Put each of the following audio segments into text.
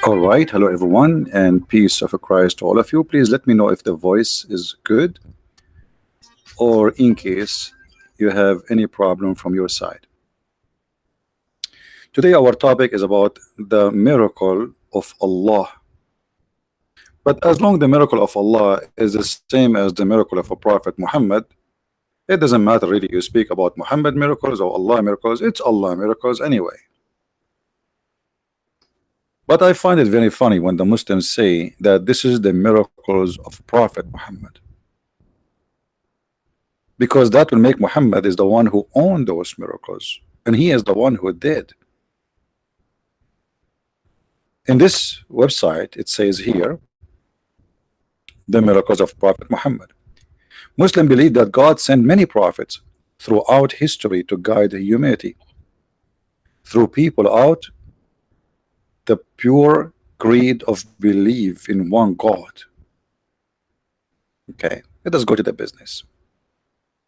All right, hello everyone, and peace of Christ to all of you. Please let me know if the voice is good, or in case you have any problem from your side. Today, our topic is about the miracle of Allah. But as long the miracle of Allah is the same as the miracle of a Prophet Muhammad, it doesn't matter really. You speak about Muhammad miracles or Allah miracles, it's Allah miracles anyway. But I find it very funny when the Muslims say that this is the miracles of Prophet Muhammad, because that will make Muhammad is the one who owned those miracles, and he is the one who did. In this website, it says here, the miracles of Prophet Muhammad. Muslims believe that God sent many prophets throughout history to guide humanity through people out the pure creed of belief in one God. Okay, let us go to the business.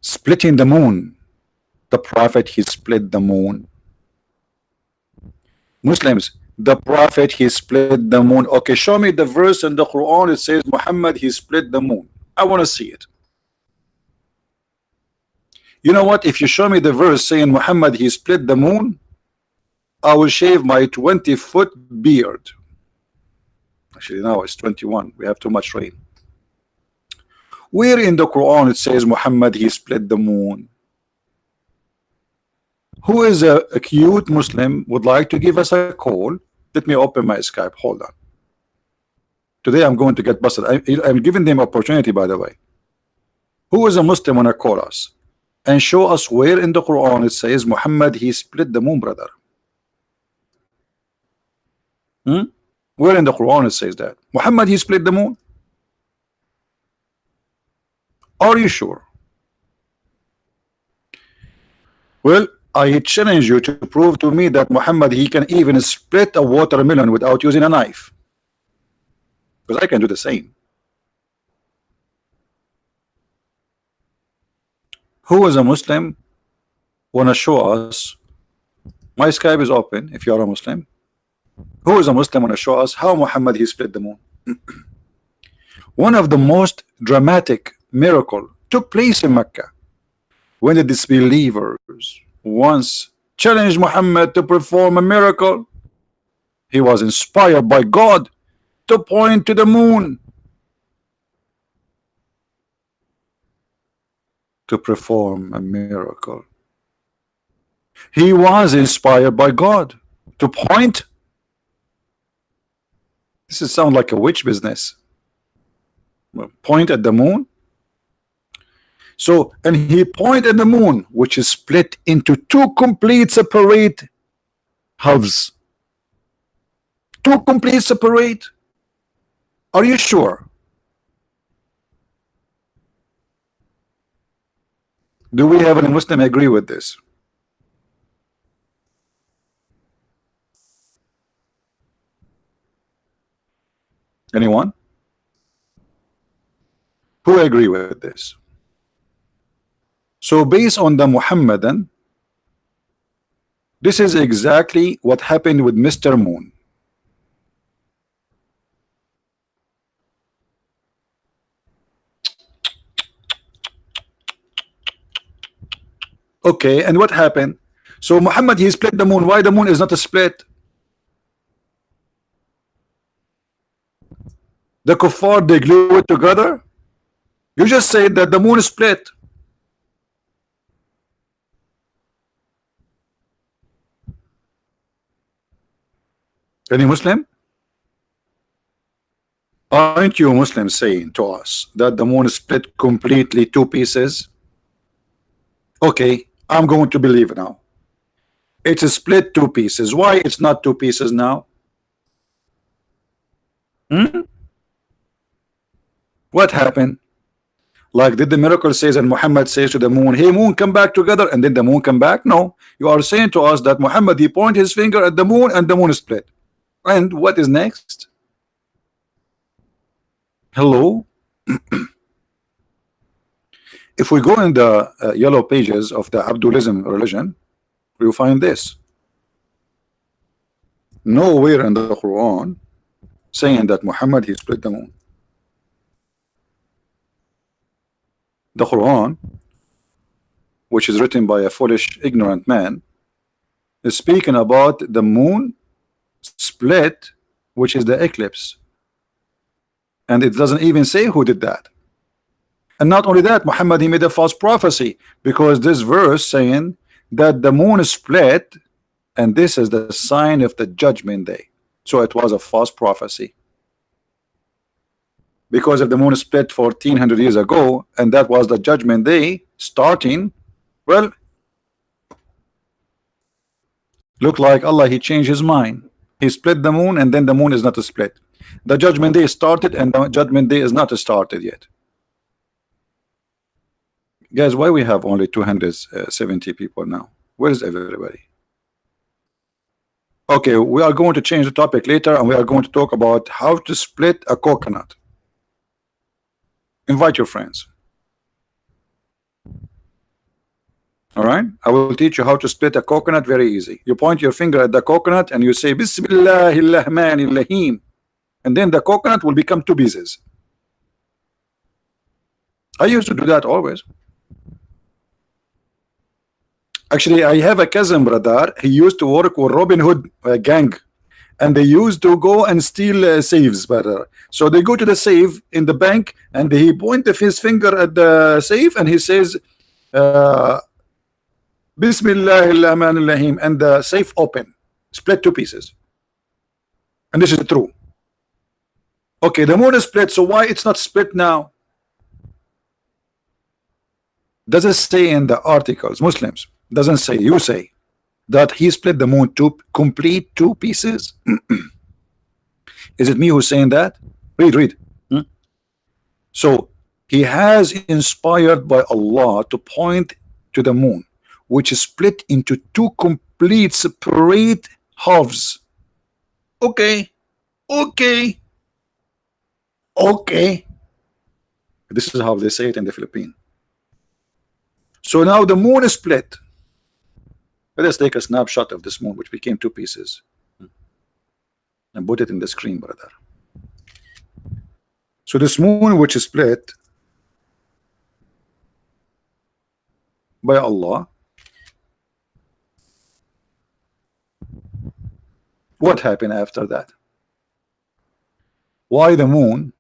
Splitting the moon. The prophet, he split the moon. Muslims, the prophet, he split the moon. Okay, show me the verse in the Quran. It says Muhammad, he split the moon. I want to see it. You know what? If you show me the verse saying Muhammad, he split the moon, I will shave my 20-foot beard. Actually, now it's 21. We have too much rain. Where in the Quran it says Muhammad, he split the moon? Who is a cute Muslim would like to give us a call? Let me open my Skype. Hold on. Today I'm going to get busted. I'm giving them opportunity, by the way. Who is a Muslim wanna call us and show us where in the Quran it says Muhammad, he split the moon, brother? Where in the Quran it says that Muhammad, he split the moon? Are you sure? Well, I challenge you to prove to me that Muhammad, he can even split a watermelon without using a knife, because I can do the same. Who is a Muslim wanna show us? My Skype is open if you are a Muslim. Who is a Muslim wanna show us how Muhammad, he split the moon? One of the most dramatic miracle took place in Mecca when the disbelievers once challenged Muhammad to perform a miracle. He was inspired by God to point to the moon to perform a miracle. He was inspired by God to point. This is sound like a witch business. Point at the moon. So, and he pointed at the moon, which is split into two complete separate halves. Two complete separate. Are you sure? Do we have any Muslim agree with this? Anyone? Who agree with this? So based on the Muhammadan, this is exactly what happened with Mr. Moon. Okay, and what happened? So Muhammad, he split the moon. Why the moon is not a split? The kuffar, they glue it together. You just said that the moon is split. Any Muslim? Aren't you Muslims saying to us that the moon is split completely two pieces? Okay, I'm going to believe now. It's a split two pieces. Why it's not two pieces now? What happened? Like, did the miracle says and Muhammad says to the moon, hey moon, come back together, and then the moon come back? No, you are saying to us that Muhammad, he point his finger at the moon and the moon is split. And what is next? Hello? If we go in the yellow pages of the Abdulism religion, we will find this. Nowhere in the Quran saying that Muhammad he split the moon. The Quran, which is written by a foolish, ignorant man, is speaking about the moon split, which is the eclipse, and it doesn't even say who did that. And not only that, Muhammad he made a false prophecy, because this verse saying that the moon is split, and this is the sign of the judgment day. So it was a false prophecy, because if the moon is split 1400 years ago, and that was the judgment day starting, well, look like Allah he changed his mind. He split the moon, and then the moon is not split. The judgment day started, and the judgment day is not started yet. Guys, why we have only 270 people now? Where is everybody? Okay, we are going to change the topic later, and we are going to talk about how to split a coconut. Invite your friends. All right, I will teach you how to split a coconut very easy. You point your finger at the coconut and you say Bismillahirrahmanirrahim, and then the coconut will become two pieces. I used to do that always. Actually, I have a cousin brother. He used to work with Robin Hood gang, and they used to go and steal safes, brother. So they go to the safe in the bank, and he pointed his finger at the safe, and he says Bismillahirrahmanirrahim, and the safe open, split two pieces. And this is true. Okay, the moon is split, so why it's not split now? Does it say in the articles, Muslims? Doesn't say, you say that he split the moon to complete two pieces? Is it me who's saying that? Read. So he has inspired by Allah to point to the moon, which is split into two complete separate halves. Okay. This is how they say it in the Philippines. So now the moon is split. Let us take a snapshot of this moon, which became two pieces, and put it in the screen, brother. So this moon, which is split by Allah, what happened after that? Why the moon?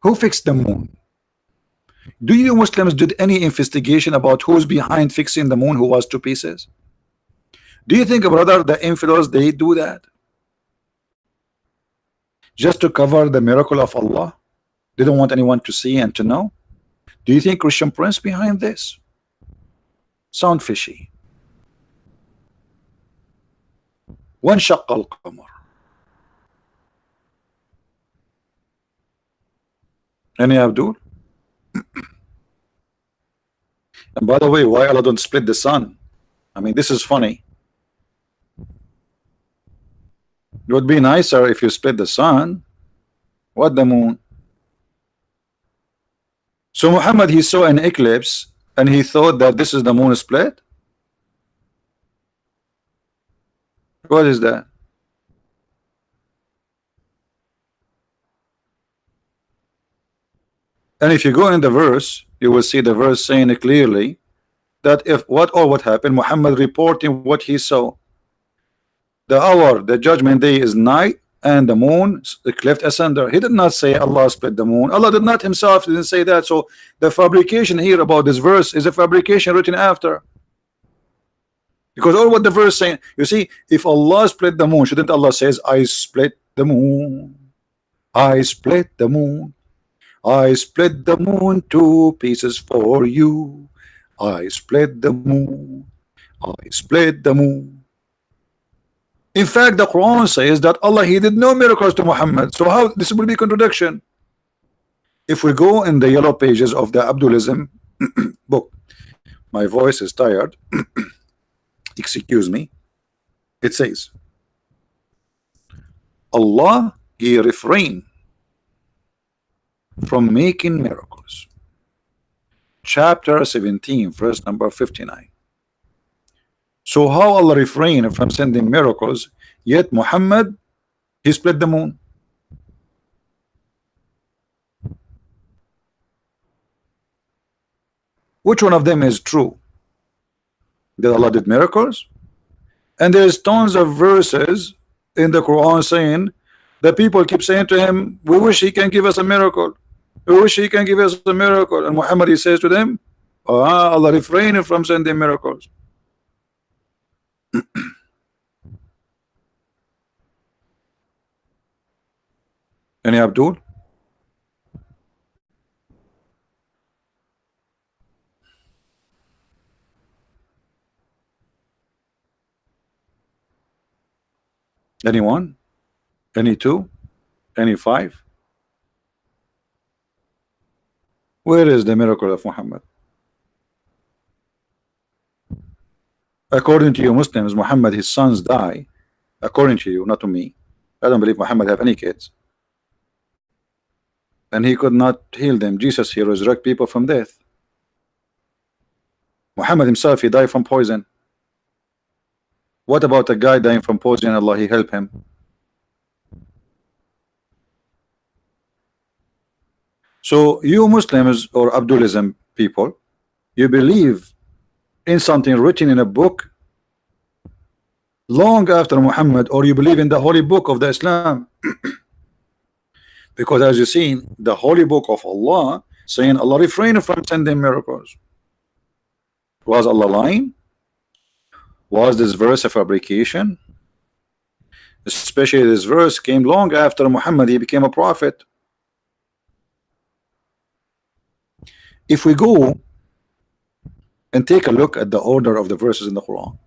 Who fixed the moon? Do you Muslims did any investigation about who's behind fixing the moon, who was two pieces? Do you think, brother, the infidels they do that just to cover the miracle of Allah? They don't want anyone to see and to know. Do you think Christian Prince behind this? Sound fishy. وانشق القمر. Any Abdul? And by the way, why Allah don't split the sun? I mean, this is funny. It would be nicer if you split the sun. What the moon? So Muhammad, he saw an eclipse and he thought that this is the moon split. What is that? And if you go in the verse, you will see the verse saying it clearly that if what happened, Muhammad reporting what he saw. The hour, the judgment day is night, and the moon cleft asunder. He did not say Allah split the moon. Allah did not himself didn't say that. So the fabrication here about this verse is a fabrication written after. Because all what the verse saying, you see, if Allah split the moon, shouldn't Allah says, I split the moon, I split the moon, I split the moon two pieces for you, I split the moon, I split the moon. In fact, the Quran says that Allah he did no miracles to Muhammad. So how this will be contradiction? If we go in the yellow pages of the Abdulism book, my voice is tired. Excuse me. It says Allah he refrained from making miracles. Chapter 17, verse number 59. So how Allah refrained from sending miracles, yet Muhammad he split the moon. Which one of them is true? That Allah did miracles? And there's tons of verses in the Quran saying that people keep saying to him, we wish he can give us a miracle. We wish he can give us a miracle. And Muhammad, he says to them, Allah refrained from sending miracles. Any Abdul? Anyone? Any two? Any five? Where is the miracle of Muhammad? According to you Muslims, Muhammad, his sons die. According to you, not to me. I don't believe Muhammad have any kids. And he could not heal them. Jesus, he resurrect people from death. Muhammad himself, he died from poison. What about a guy dying from poison? Allah, he help him. So you Muslims or Abdulism people, you believe in something written in a book long after Muhammad, or you believe in the holy book of the Islam. Because as you see, the holy book of Allah saying Allah refrained from sending miracles. Was Allah lying? Was this verse a fabrication? Especially this verse came long after Muhammad, he became a prophet. If we go and take a look at the order of the verses in the Quran,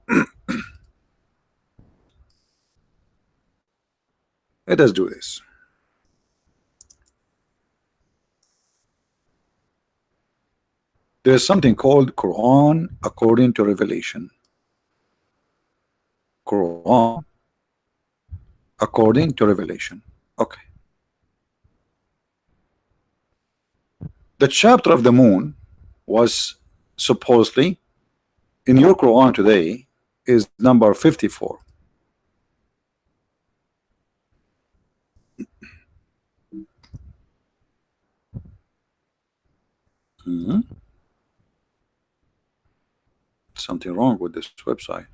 let us do this. There is something called Quran according to revelation. Quran according to revelation. Okay. The chapter of the moon was supposedly in your Quran today is number 54. Something wrong with this website.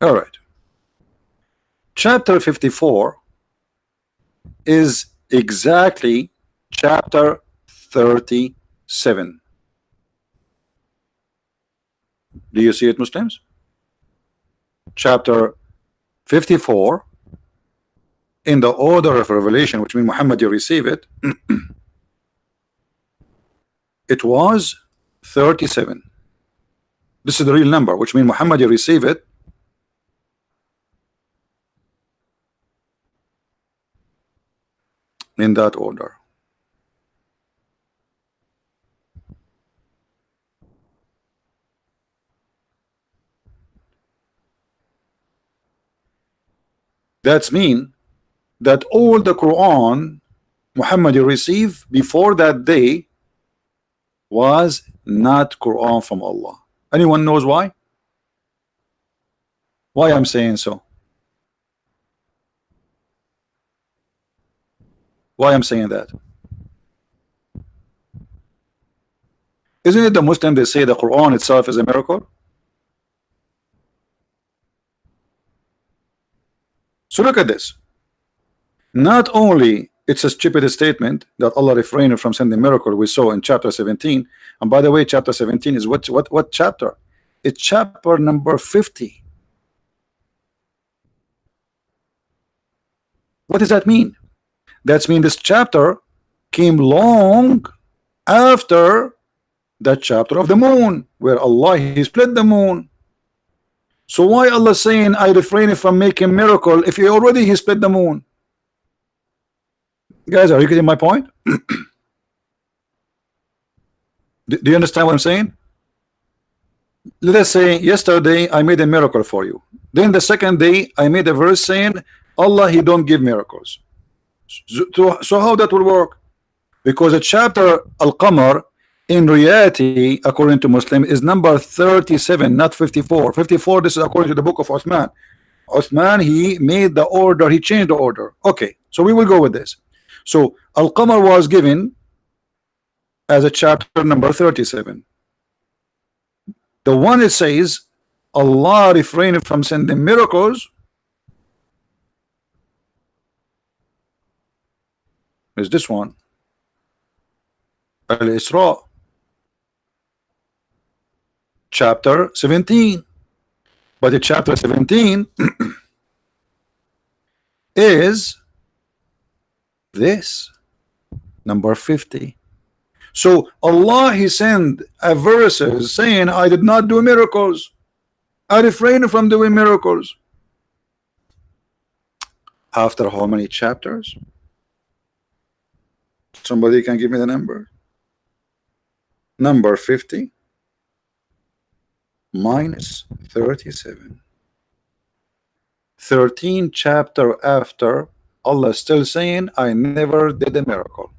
All right. Chapter 54 is exactly chapter 37. Do you see it, Muslims? Chapter 54 in the order of revelation, which means Muhammad, you receive it. It was 37. This is the real number, which means Muhammad, you receive it. In that order. That's mean that all the Quran Muhammad you received before that day was not Quran from Allah. Anyone knows why? Why I'm saying so? Why I'm saying that? Isn't it the Muslim they say the Quran itself is a miracle? So look at this. Not only it's a stupid statement that Allah refrained from sending miracle, we saw in chapter 17. And by the way, chapter 17 is what chapter? It's chapter number 50. What does that mean? That means this chapter came long after that chapter of the moon, where Allah he split the moon. So why Allah saying I refrain from making miracle if he already he split the moon? Guys, are you getting my point? Do you understand what I'm saying? Let us say yesterday I made a miracle for you. Then the second day I made a verse saying Allah he don't give miracles. So how that will work? Because the chapter Al-Qamar In reality, according to Muslim, is number 37, not 54. 54, this is according to the book of Uthman. Uthman, he made the order, he changed the order. Okay, so we will go with this. So Al-Qamar was given as a chapter number 37. The one it says Allah refrained from sending miracles is this one, Al-Isra, chapter 17. But the chapter 17 is this, number 50. So Allah, he sent a verses saying, I did not do miracles, I refrained from doing miracles. After how many chapters? Somebody can give me the number? Number 50 minus 37. 13 chapter after, Allah still saying, I never did a miracle.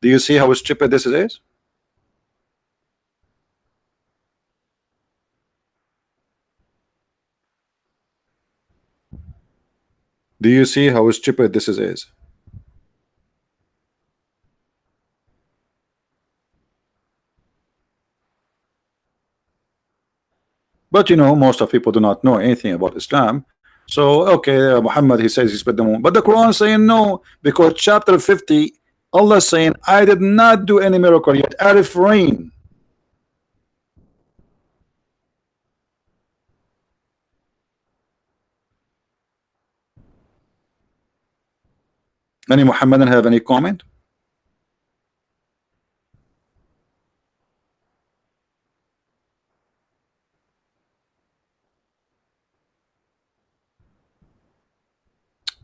Do you see how stupid this is? Do you see how stupid this is? But you know, most of people do not know anything about Islam. So okay, Muhammad, he says he spread the moon, but the Quran is saying no, because chapter 50, Allah is saying, I did not do any miracle yet, I refrain. Any Muhammadan have any comment?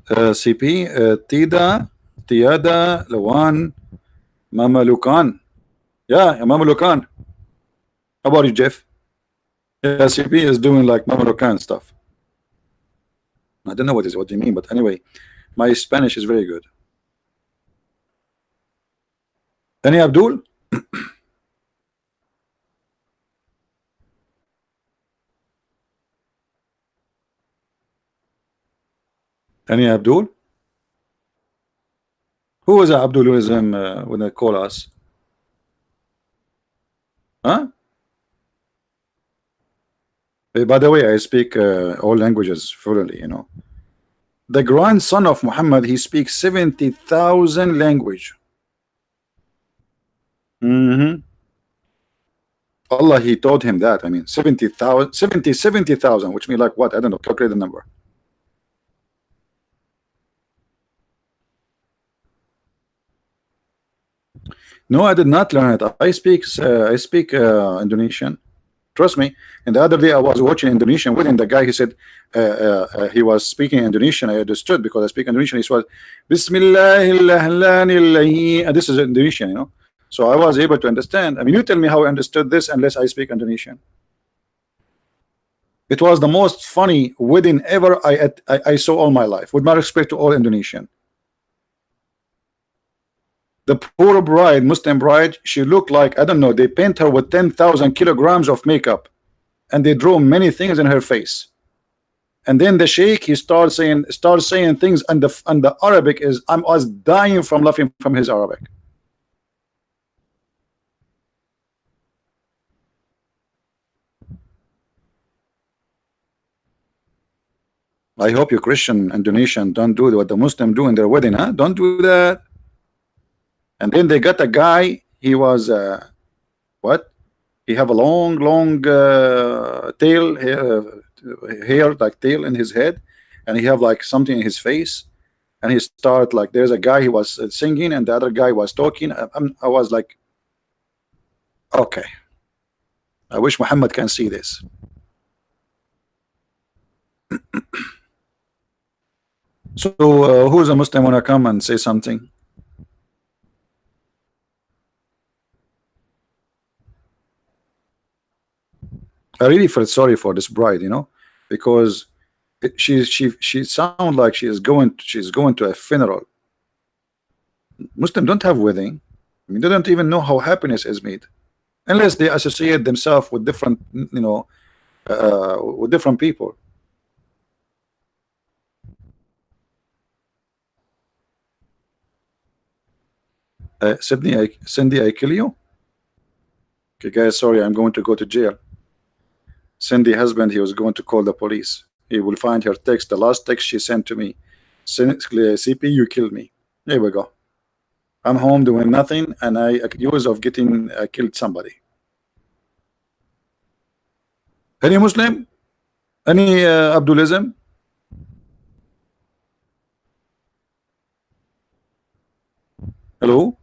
CP, Tida, Tiada, Lawan, Mama Lukan. Yeah, Mama Lukan. How about you, Jeff? Yeah, CP is doing like Mama Lukan stuff. I don't know what you mean, but anyway, my Spanish is very good. Any Abdul? Any Abdul? Who was Abdul when they call us? Huh? By the way, I speak all languages fluently, you know. The grandson of Muhammad, he speaks 70,000 language. Allah, he told him that. I mean, 70,000, 70,000, which means like what? I don't know. Calculate the number. No, I did not learn it. I speak Indonesian. Trust me. And the other day I was watching Indonesian with him. The guy, he said he was speaking Indonesian. I understood because I speak Indonesian. He said Bismillahirrahmanirrahim, and this is Indonesian, you know. So I was able to understand. I mean, you tell me how I understood this unless I speak Indonesian. It was the most funny wedding ever I saw all my life. With my respect to all Indonesian. The poor bride, Muslim bride, she looked like, I don't know, they paint her with 10,000 kilograms of makeup and they draw many things in her face. And then the sheikh, he starts saying things, and the Arabic is, I was dying from laughing from his Arabic. I hope you Christian Indonesian don't do what the Muslim do in their wedding, huh? Don't do that. And then they got a guy, he was what? He have a long tail, hair like tail in his head, and he have like something in his face, and he start like, there's a guy, he was singing and the other guy was talking. I was like, okay, I wish Muhammad can see this. So who's a Muslim wanna come and say something? I really felt sorry for this bride, you know, because she sounds like she's going to a funeral. Muslims don't have wedding. I mean, they don't even know how happiness is made unless they associate themselves with different, with different people. Cindy, I kill you. Okay, guys, sorry, I'm going to go to jail. Cindy husband, he was going to call the police. He will find her text, the last text she sent to me. CP, you killed me. There we go. I'm home doing nothing, and I accused of getting killed somebody. Any Muslim? Any Abdulism? Hello?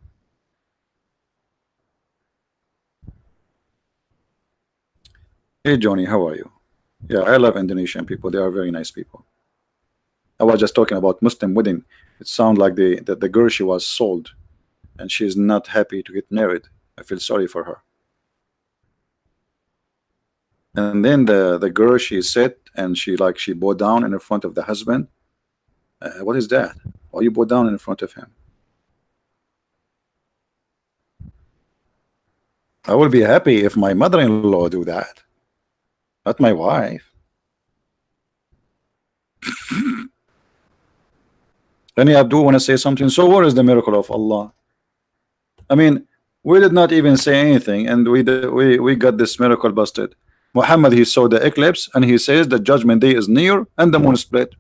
Hey Johnny, how are you? Yeah, I love Indonesian people. They are very nice people. I was just talking about Muslim wedding. It sounds like the girl, she was sold, and she is not happy to get married. I feel sorry for her. And then the girl, she sat and she bowed down in front of the husband. What is that? Why you bow down in front of him? I will be happy if my mother-in-law do that, not my wife. Any Abdul want to say something? So what is the miracle of Allah? I mean, we did not even say anything, and we got this miracle busted. Muhammad, he saw the eclipse, and he says the judgment day is near, and the moon split,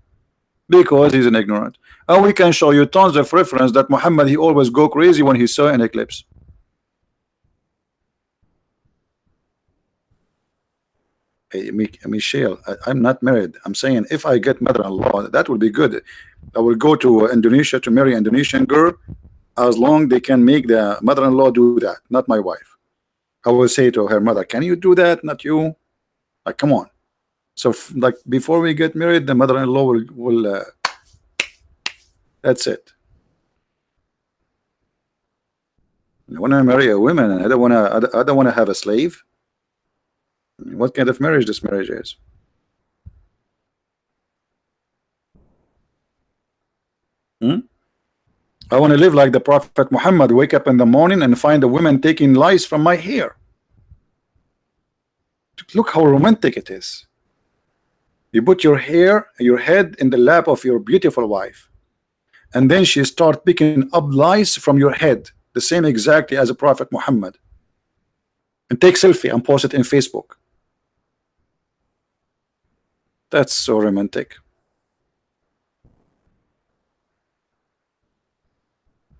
because he's an ignorant. And we can show you tons of reference that Muhammad, he always go crazy when he saw an eclipse. Hey, Michelle, I'm not married. I'm saying if I get mother-in-law, that will be good. I will go to Indonesia to marry an Indonesian girl, as long they can make the mother-in-law do that, not my wife. I will say to her mother, can you do that? Not you. Like, come on. So like before we get married, the mother-in-law will that's it. I want to marry a woman, and I don't want to have a slave. What kind of marriage this marriage is? I want to live like the Prophet Muhammad, wake up in the morning and find a woman taking lice from my hair. Look how romantic it is. You put your head in the lap of your beautiful wife, and then she start picking up lice from your head, the same exactly as a Prophet Muhammad, and take selfie and post it in Facebook. That's so romantic.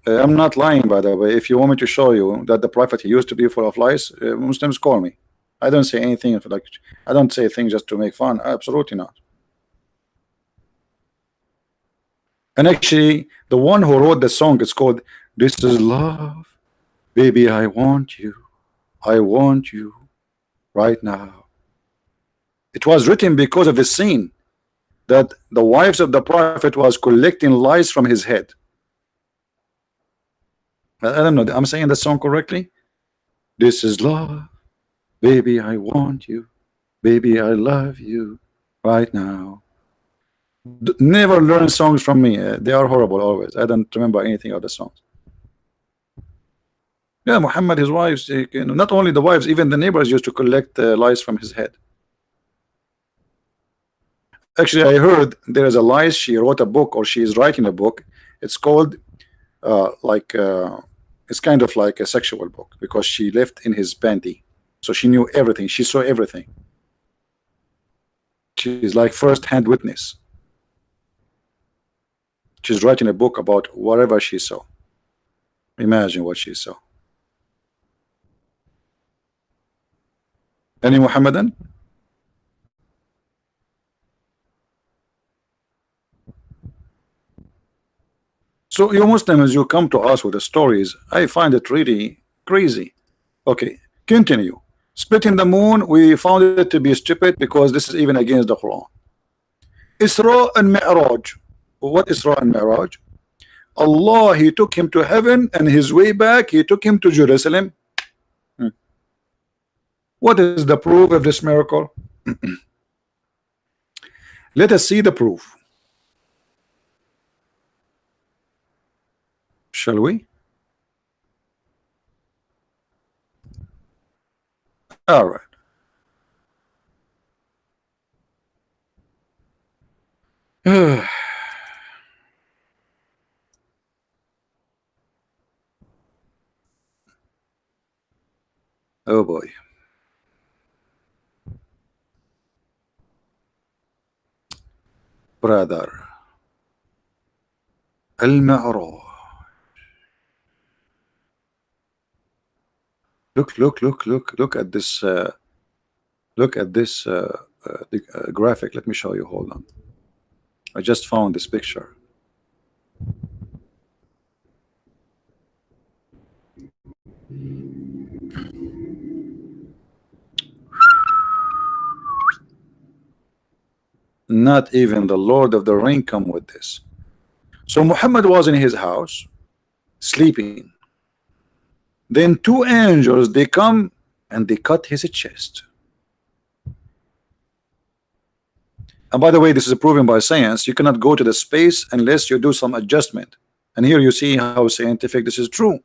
I'm not lying, by the way. If you want me to show you that the Prophet, he used to be full of lies, Muslims call me. I don't say anything like, I don't say things just to make fun. Absolutely not. And actually, the one who wrote the song, it's called "This Is Love, Baby, I Want You right now." It was written because of the scene that the wives of the Prophet was collecting lice from his head. I don't know, I'm saying the song correctly. This is love, baby, I want you, baby, I love you right now. Never learn songs from me. They are horrible always. I don't remember anything of the songs. Yeah, Muhammad, his wives, not only the wives, even the neighbors used to collect lice from his head. Actually, I heard there is a lice. She wrote a book, or she is writing a book. It's called it's kind of like a sexual book, because she lived in his panty, so she knew everything. She saw everything. She's like first-hand witness. She's writing a book about whatever she saw. Imagine what she saw. Any Muhammadan? So you Muslims, you come to us with the stories. I find it really crazy. Okay, continue. Splitting the moon, we found it to be stupid because this is even against the Quran. Isra and Mi'raj. What Isra and Mi'raj? Allah, he took him to heaven, and his way back he took him to Jerusalem. What is the proof of this miracle? Let us see the proof. Shall we? All right. Oh boy. Brother. المعراج. Look at this. Look at this graphic. Let me show you. Hold on. I just found this picture. Not even the Lord of the Ring come with this. So Muhammad was in his house sleeping. Then two angels, they come and they cut his chest. And by the way, this is proven by science. You cannot go to the space unless you do some adjustment. And here you see how scientific this is true.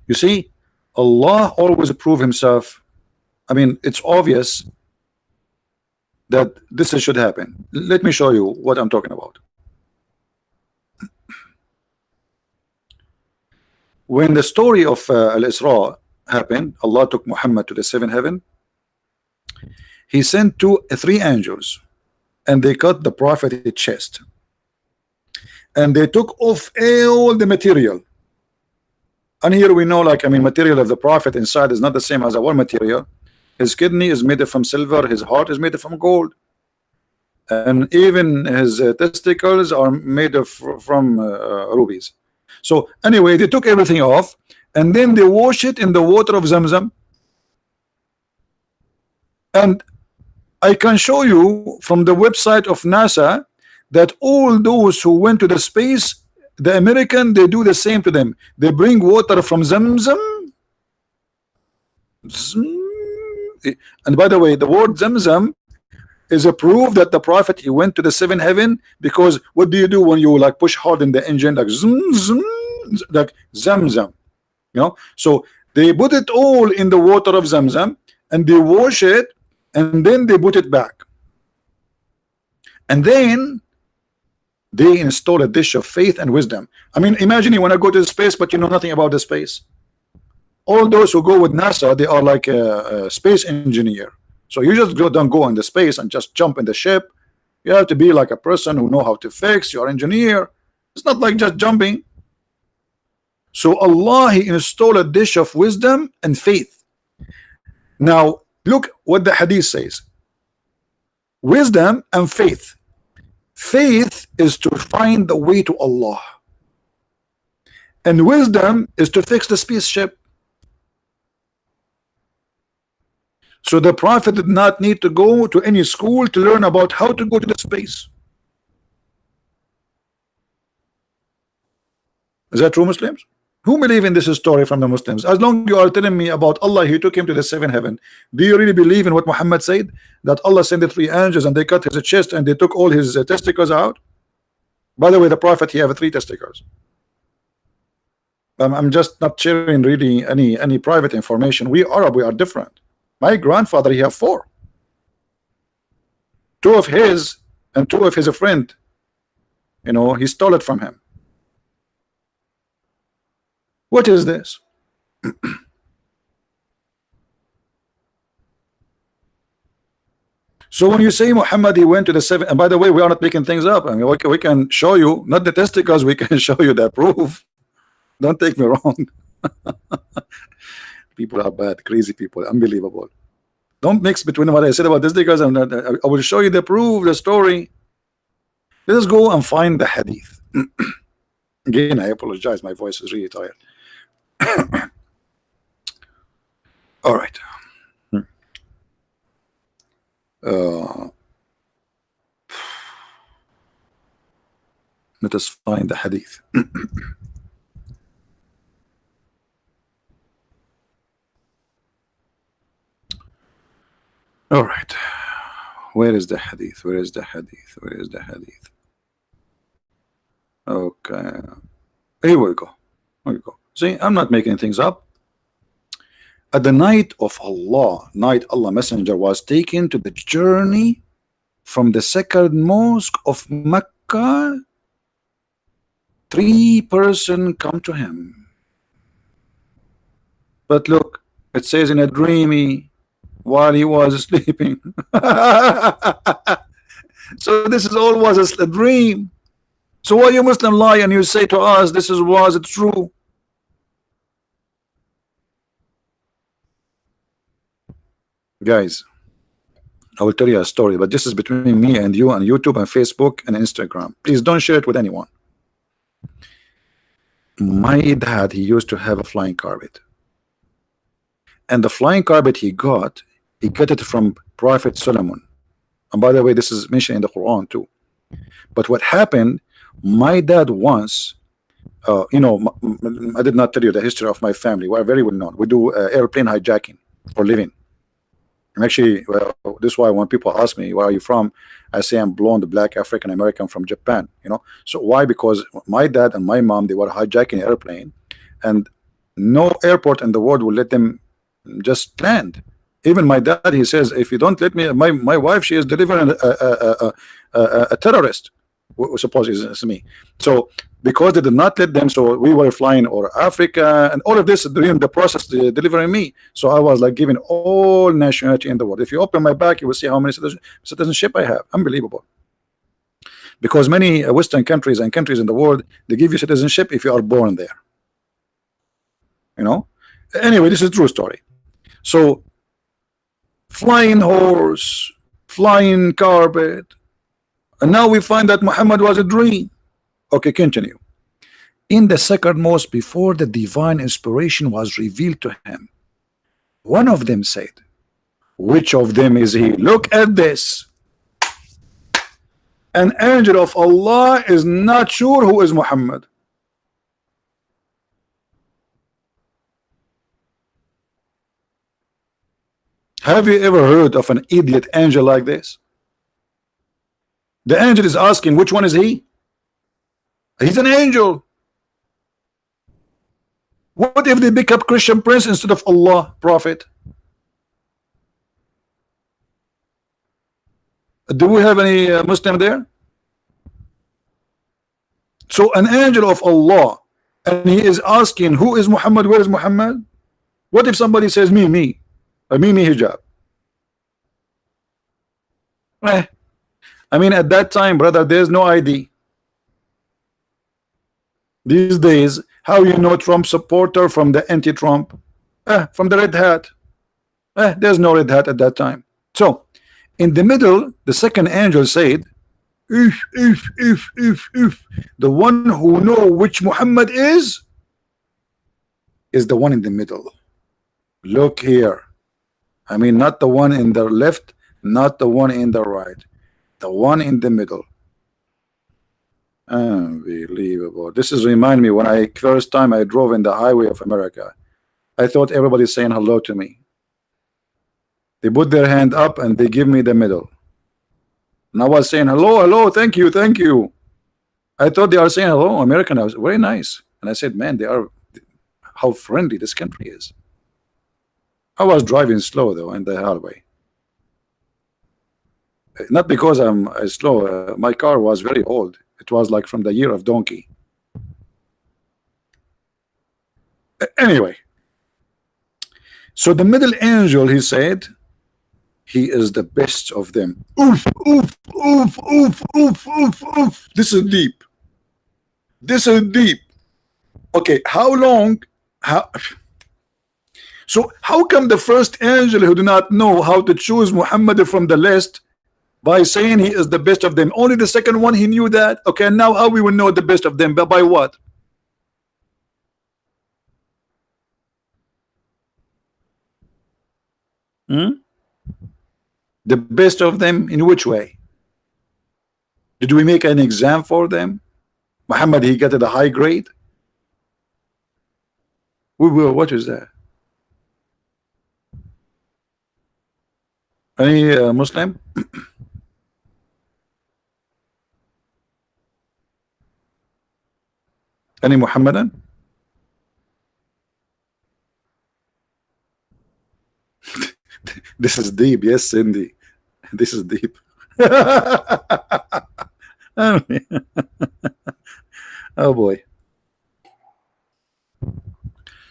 You see, Allah always prove himself. I mean, it's obvious that this should happen. Let me show you what I'm talking about. When the story of Al-Isra happened, Allah took Muhammad to the seventh heaven. He sent three angels, and they cut the prophet's chest, and they took off all the material. And here we know, like, I mean, material of the prophet inside is not the same as our material. His kidney is made from silver, his heart is made from gold, and even his testicles are made from rubies. So anyway, they took everything off, and then they wash it in the water of Zamzam. And I can show you from the website of NASA that all those who went to the space, the American, they do the same to them. They bring water from Zamzam. And by the way, the word Zamzam is a proof that the prophet, he went to the seventh heaven, because what do you do when you like push hard in the engine, like like Zamzam, you know? So they put it all in the water of Zamzam, and they wash it, and then they put it back, and then they install a dish of faith and wisdom. I mean, imagine you want to go to the space, but you know nothing about the space. All those who go with NASA, they are like a space engineer. So you just don't go in the space and just jump in the ship. You have to be like a person who know how to fix. You're an engineer. It's not like just jumping. So Allah, he installed a dish of wisdom and faith. Now look what the hadith says. Wisdom and faith. Faith is to find the way to Allah, and wisdom is to fix the spaceship. So the prophet did not need to go to any school to learn about how to go to the space. Is that true, Muslims? Who believe in this story from the Muslims? As long as you are telling me about Allah, he took him to the seventh heaven, do you really believe in what Muhammad said, that Allah sent the three angels and they cut his chest and they took all his testicles out? By the way, the prophet, he have three testicles. I'm just not sharing really any private information. We Arab, we are different. My grandfather, he have four. Two of his and two of his friend, you know, he stole it from him. What is this? So when you say Muhammad, he went to the seven, and by the way, we are not making things up. I mean, we can show you, not the testicles, we can show you the proof. Don't take me wrong. People are bad, crazy people, unbelievable. Don't mix between what I said about testicles and I will show you the proof, the story. Let us go and find the hadith. Again, I apologize, my voice is really tired. All right. Let us find the hadith. All right. Where is the hadith? Where is the hadith? Where is the hadith? Okay, here we go. Here we go. See, I'm not making things up. At the night of Allah, Allah Messenger was taken to the journey from the sacred mosque of Mecca. 3 persons come to him. But look, it says in a dreamy while he was sleeping. So this is all was a dream. So why you Muslim lie and you say to us this is was it true? Guys, I will tell you a story, but this is between me and you on YouTube and Facebook and Instagram. Please don't share it with anyone. My dad, he used to have a flying carpet, and the flying carpet he got it from Prophet Solomon. And by the way, this is mentioned in the Quran too. But what happened, my dad once, you know, I did not tell you the history of my family. We are very well known. We do airplane hijacking for living. And actually, well, this is why when people ask me where are you from, I say I'm blonde, black, African American from Japan. You know, so why? Because my dad and my mom, they were hijacking an airplane, and no airport in the world will let them just land. Even my dad, he says, if you don't let me, my wife, she is delivering a terrorist. Suppose it's me. So because they did not let them, so we were flying over Africa and all of this during the process delivering me. So I was like giving all nationality in the world. If you open my back, you will see how many citizenship I have. Unbelievable. Because many Western countries and countries in the world, they give you citizenship if you are born there. You know. Anyway, this is a true story. So flying horse, flying carpet, and now we find that Muhammad was a dream. Okay, continue. In the sacred mosque, before the divine inspiration was revealed to him, one of them said, which of them is he? Look at this. An angel of Allah is not sure who is Muhammad. Have you ever heard of an idiot angel like this? The angel is asking, which one is he? He's an angel. What if they pick up Christian Prince instead of Allah, Prophet? Do we have any Muslim there? So an angel of Allah, and he is asking, who is Muhammad? Where is Muhammad? What if somebody says me hijab? I mean, at that time, brother, there's no ID. These days, how you know Trump supporter from the anti-Trump? From the red hat. There's no red hat at that time. So, in the middle, the second angel said, if the one who know which Muhammad is the one in the middle. Look here. I mean, not the one in the left, not the one in the right, the one in the middle. Unbelievable. This is remind me when I first time I drove in the highway of America. I thought everybody's saying hello to me. They put their hand up and they give me the middle. And I was saying hello, hello, thank you, thank you. I thought they are saying hello, American. I was very nice. And I said, man, they are, how friendly this country is. I was driving slow though in the highway. Not because I'm slow. My car was very old. It was like from the year of donkey. Anyway, so the middle angel, he said, he is the best of them. Oof, oof, oof, oof, oof, oof, oof. This is deep. This is deep. Okay, how long? So how come the first angel who do not know how to choose Muhammad from the list by saying he is the best of them? Only the second one he knew that. Okay, now how we will know the best of them? But by what? The best of them in which way? Did we make an exam for them? Muhammad, he got a high grade. We will. What is that? Any Muslim? Any Muhammadan? This is deep. Yes, Cindy. This is deep. Oh boy.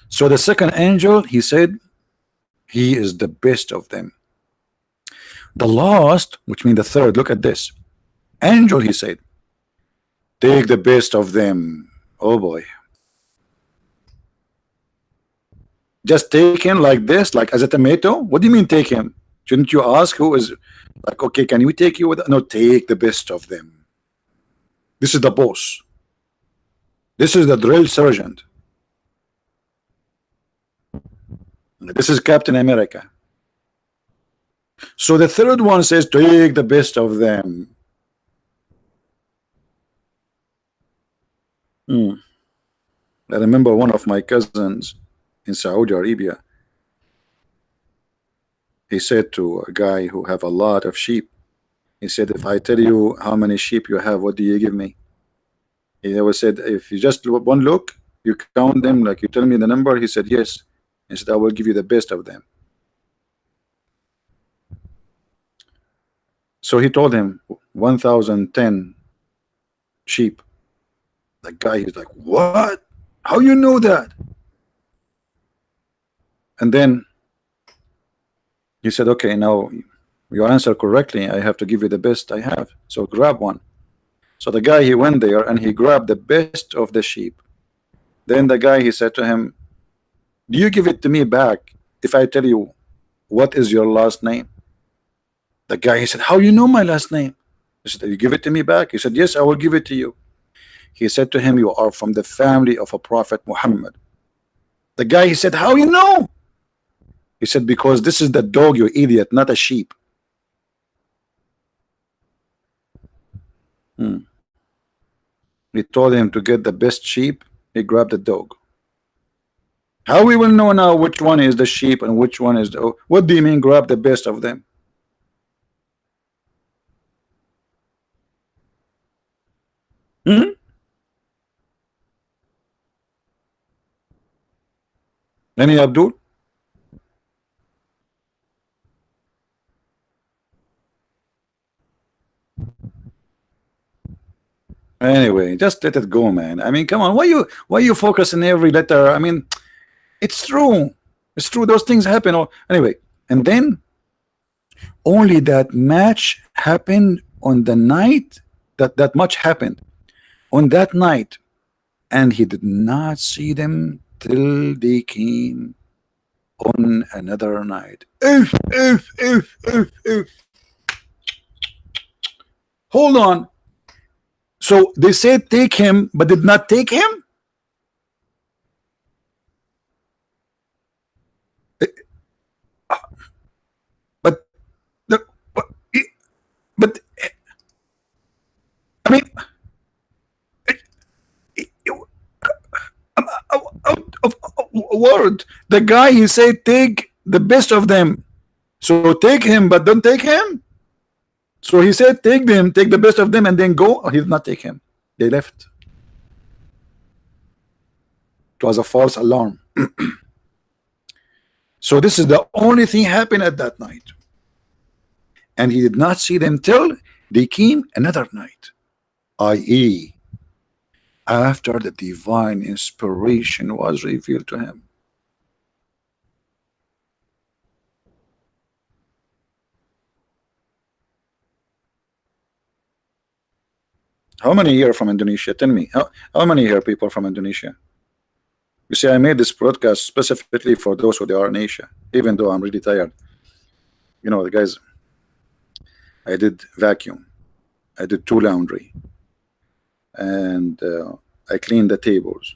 So the second angel, he said, he is the best of them. The last, which means the third, look at this. Angel, he said, take the best of them. Oh boy. Just take him like this, like as a tomato? What do you mean take him? Shouldn't you ask who is like, okay, can we take you with? No, take the best of them. This is the boss. This is the drill sergeant. This is Captain America. So the third one says, take the best of them. I remember one of my cousins in Saudi Arabia. He said to a guy who have a lot of sheep, he said, if I tell you how many sheep you have, what do you give me? He always said, if you just one look, you count them, like you tell me the number. He said, yes. He said, I will give you the best of them. So he told him 1,010 sheep. The guy is like, what? How you know that? And then he said, okay, now you answer correctly. I have to give you the best I have. So grab one. So the guy, he went there and he grabbed the best of the sheep. Then the guy, he said to him, do you give it to me back if I tell you what is your last name? The guy, he said, how you know my last name? He said, you give it to me back? He said, yes, I will give it to you. He said to him, you are from the family of a prophet Muhammad. The guy, he said, how you know? He said, because this is the dog, you idiot, not a sheep. He told him to get the best sheep. He grabbed the dog. How we will know now which one is the sheep and which one is the... What do you mean grab the best of them? Any Abdul? Anyway, just let it go, man. I mean, come on. Why you focus on every letter? I mean, it's true. It's true. Those things happen. Anyway, and then only that match happened on the night that much happened on that night, and he did not see them till they came on another night. Hold on. So they said take him, but did not take him. But I mean, out of word. The guy, he said take the best of them. So take him, but don't take him. So he said take them, take the best of them, and then go. He did not take him. They left. It was a false alarm. So this is the only thing happened at that night. And he did not see them till they came another night, i.e., after the divine inspiration was revealed to him. How many here from Indonesia? Tell me, how many here people from Indonesia? You see, I made this broadcast specifically for those who are in Asia, even though I'm really tired. You know, the guys, I did vacuum, I did 2 laundry, and I cleaned the tables,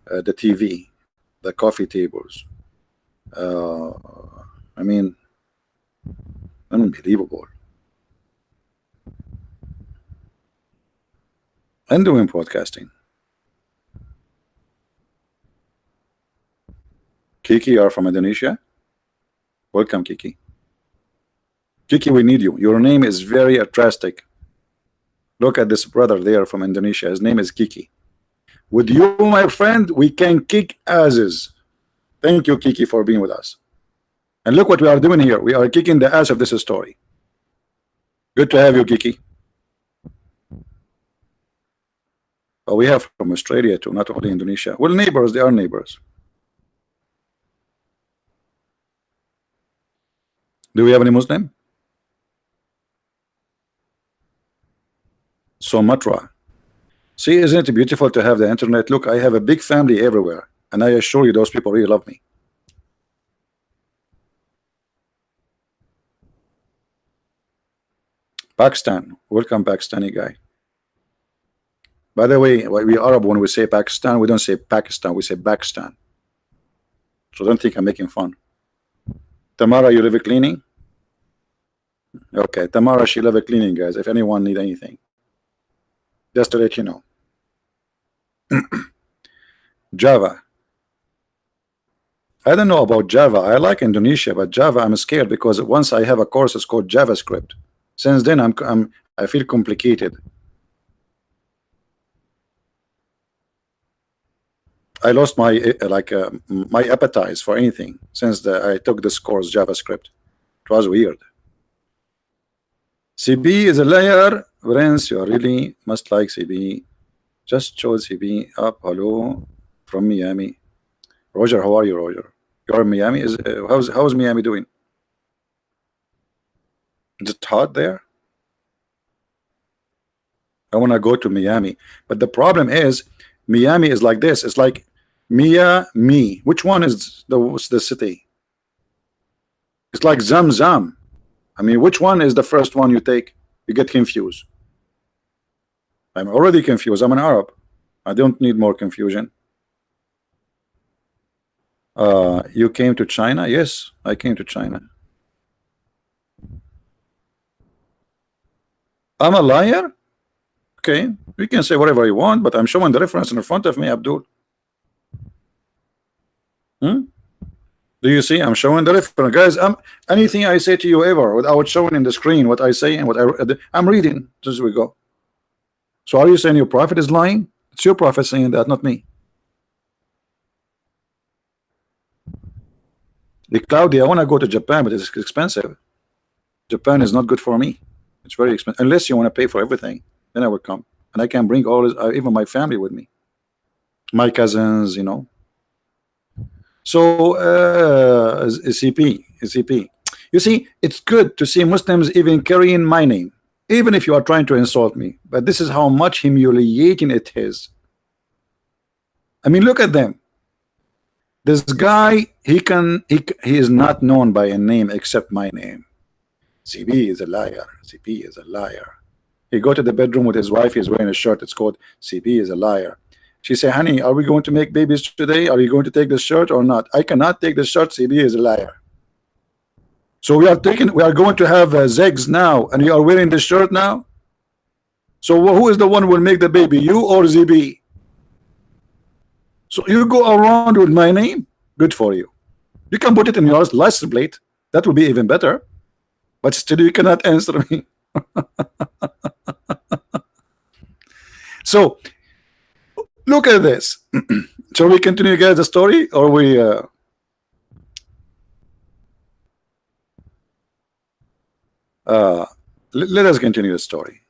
the TV, the coffee tables. I mean, unbelievable. I'm doing podcasting. Kiki, you are from Indonesia? Welcome, Kiki. Kiki, we need you. Your name is very drastic. Look at this brother there from Indonesia. His name is Kiki. With you, my friend, we can kick asses. Thank you, Kiki, for being with us. And look what we are doing here. We are kicking the ass of this story. Good to have you, Kiki. Oh, we have from Australia too, not only Indonesia. Well, neighbors, they are neighbors. Do we have any Muslim? Sumatra. See, isn't it beautiful to have the internet? Look, I have a big family everywhere, and I assure you, those people really love me. Pakistan, welcome, Pakistani guy. By the way, we Arab, when we say Pakistan, we don't say Pakistan, we say Pakistan. So don't think I'm making fun. Tamara, you live cleaning? Okay, Tamara, she live cleaning, guys. If anyone need anything, just to let you know. Java. I don't know about Java. I like Indonesia, but Java I'm scared because once I have a course, it's called JavaScript. Since then, I feel complicated. I lost my my appetite for anything since I took this course JavaScript. It was weird. CB is a liar. Prince, you really must like CB. Just chose CB up. Hello from Miami. Roger, how are you, Roger? You're in Miami. Is how's Miami doing? Is it hot there? I want to go to Miami, but the problem is Miami is like this. It's like me. Which one is the city? It's like Zam. I mean, which one is the first one you take? You get confused. I'm already confused. I'm an Arab. I don't need more confusion. You came to China? Yes, I came to China. I'm a liar? Okay, you can say whatever you want, but I'm showing the reference in front of me, Abdul. Do you see? I'm showing the reference, guys. Anything I say to you ever without showing in the screen what I say and what I'm reading. As we go. So are you saying your prophet is lying? It's your prophet saying that, not me. Claudia, I want to go to Japan, but it's expensive. Japan is not good for me. It's very expensive. Unless you want to pay for everything, then I will come, and I can bring all this, even my family with me, my cousins, you know. So CP. You see, it's good to see Muslims even carrying my name, even if you are trying to insult me. But this is how much humiliating it is. I mean, look at them. This guy, he is not known by a name except my name. CB is a liar. CP is a liar. He go to the bedroom with his wife. He's wearing a shirt. It's called CP is a liar. She say, honey, are we going to make babies today? Are you going to take the shirt or not? I cannot take the shirt. CB is a liar. So we are going to have Zegs now, and you are wearing the shirt now. So who is the one who will make the baby, you or ZB? So you go around with my name. Good for you. You can put it in your license plate. That will be even better. But still, you cannot answer me. So look at this. Shall we continue, guys, the story, or we? Let us continue the story.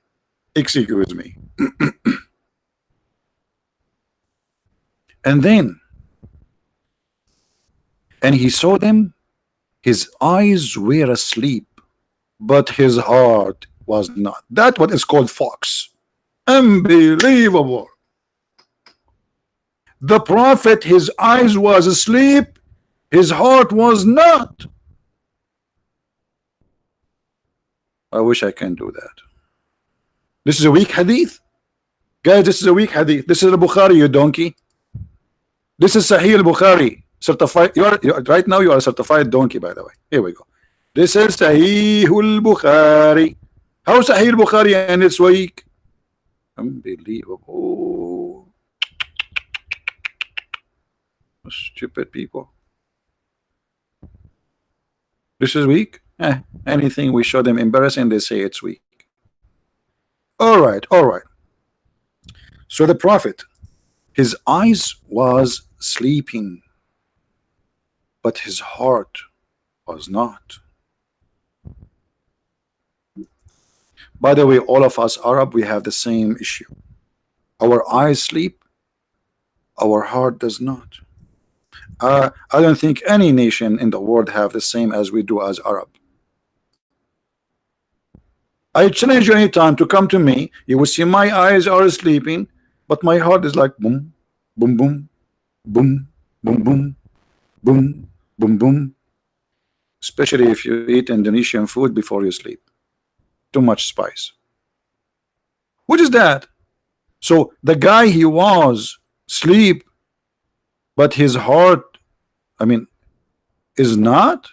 Excuse me. And he saw them. His eyes were asleep, but his heart was not. That's what is called fox. Unbelievable. The prophet, his eyes was asleep, his heart was not. I wish I can do that. This is a weak hadith, guys. This is a weak hadith. This is the Bukhari, you donkey. This is Sahih al-Bukhari, certified. Right now you are a certified donkey, by the way. Here we go. This is Sahih al-Bukhari. How Sahih al-Bukhari and it's weak? Unbelievable. Stupid people. This is weak. Anything we show them embarrassing, they say it's weak. All right. So the prophet, His eyes was sleeping, but his heart was not. By the way, all of us Arab, we have the same issue. Our eyes sleep, our heart does not. I don't think any nation in the world have the same as we do as Arab. I challenge you anytime to come to me. You will see my eyes are sleeping, but my heart is like boom, boom, boom, boom, boom, boom, boom, boom, boom. Especially if you eat Indonesian food before you sleep. Too much spice. What is that? So the guy, he was sleep, but his heart, I mean, is not.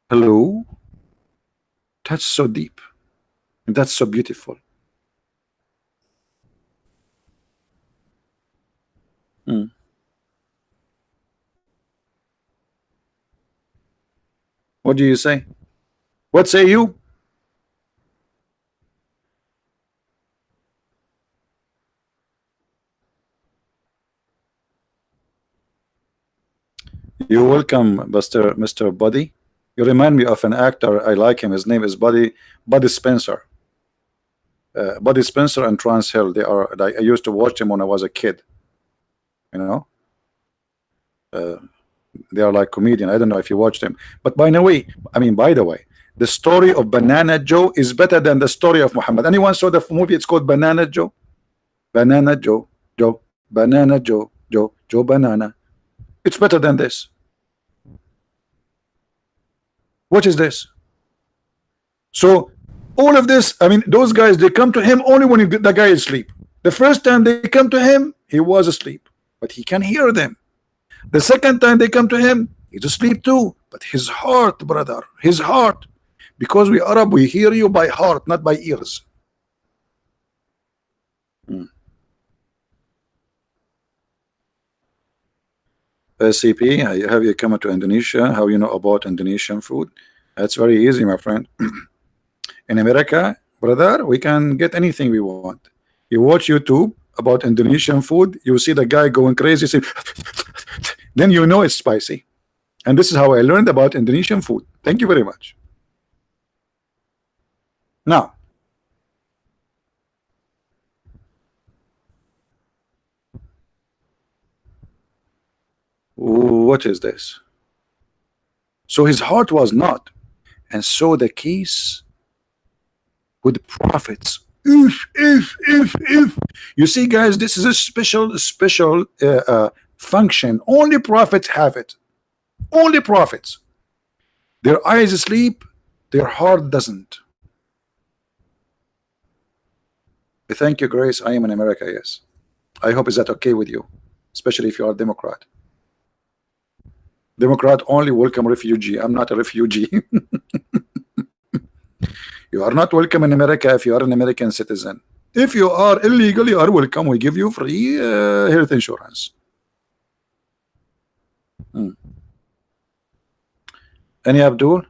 Hello? That's so deep. And that's so beautiful. What do you say? What say you? You're welcome, Mr. Buddy. You remind me of an actor. I like him. His name is Buddy Spencer. Buddy Spencer and Trans Hill. They are. I used to watch them when I was a kid. You know, they are like comedian. I don't know if you watch them. But by the way, the story of Banana Joe is better than the story of Muhammad. Anyone saw the movie? It's called Banana Joe. Banana Joe, Joe, Banana Joe, Joe Banana. It's better than this. What is this? So all of this, those guys, they come to him only when the guy is asleep. The first time they come to him, he was asleep, but he can hear them. The second time they come to him, he's asleep too, but his heart, brother, his heart, because we Arab, we hear you by heart, not by ears. CP, have you come to Indonesia? How you know about Indonesian food? That's very easy, my friend. In America, brother, we can get anything we want. You watch YouTube about Indonesian food, you see the guy going crazy, say, then you know it's spicy. And this is how I learned about Indonesian food. Thank you very much. Now, what is this? So his heart was not. And so the case with prophets. If you see, guys, this is a special function. Only prophets have it. Only prophets. Their eyes sleep, their heart doesn't. Thank you, Grace. I am in America, yes. I hope is that okay with you, especially if you are a Democrat. Democrat only welcome refugee. I'm not a refugee. You are not welcome in America if you are an American citizen. If you are illegal, you are welcome. We give you free health insurance. Any Abdul?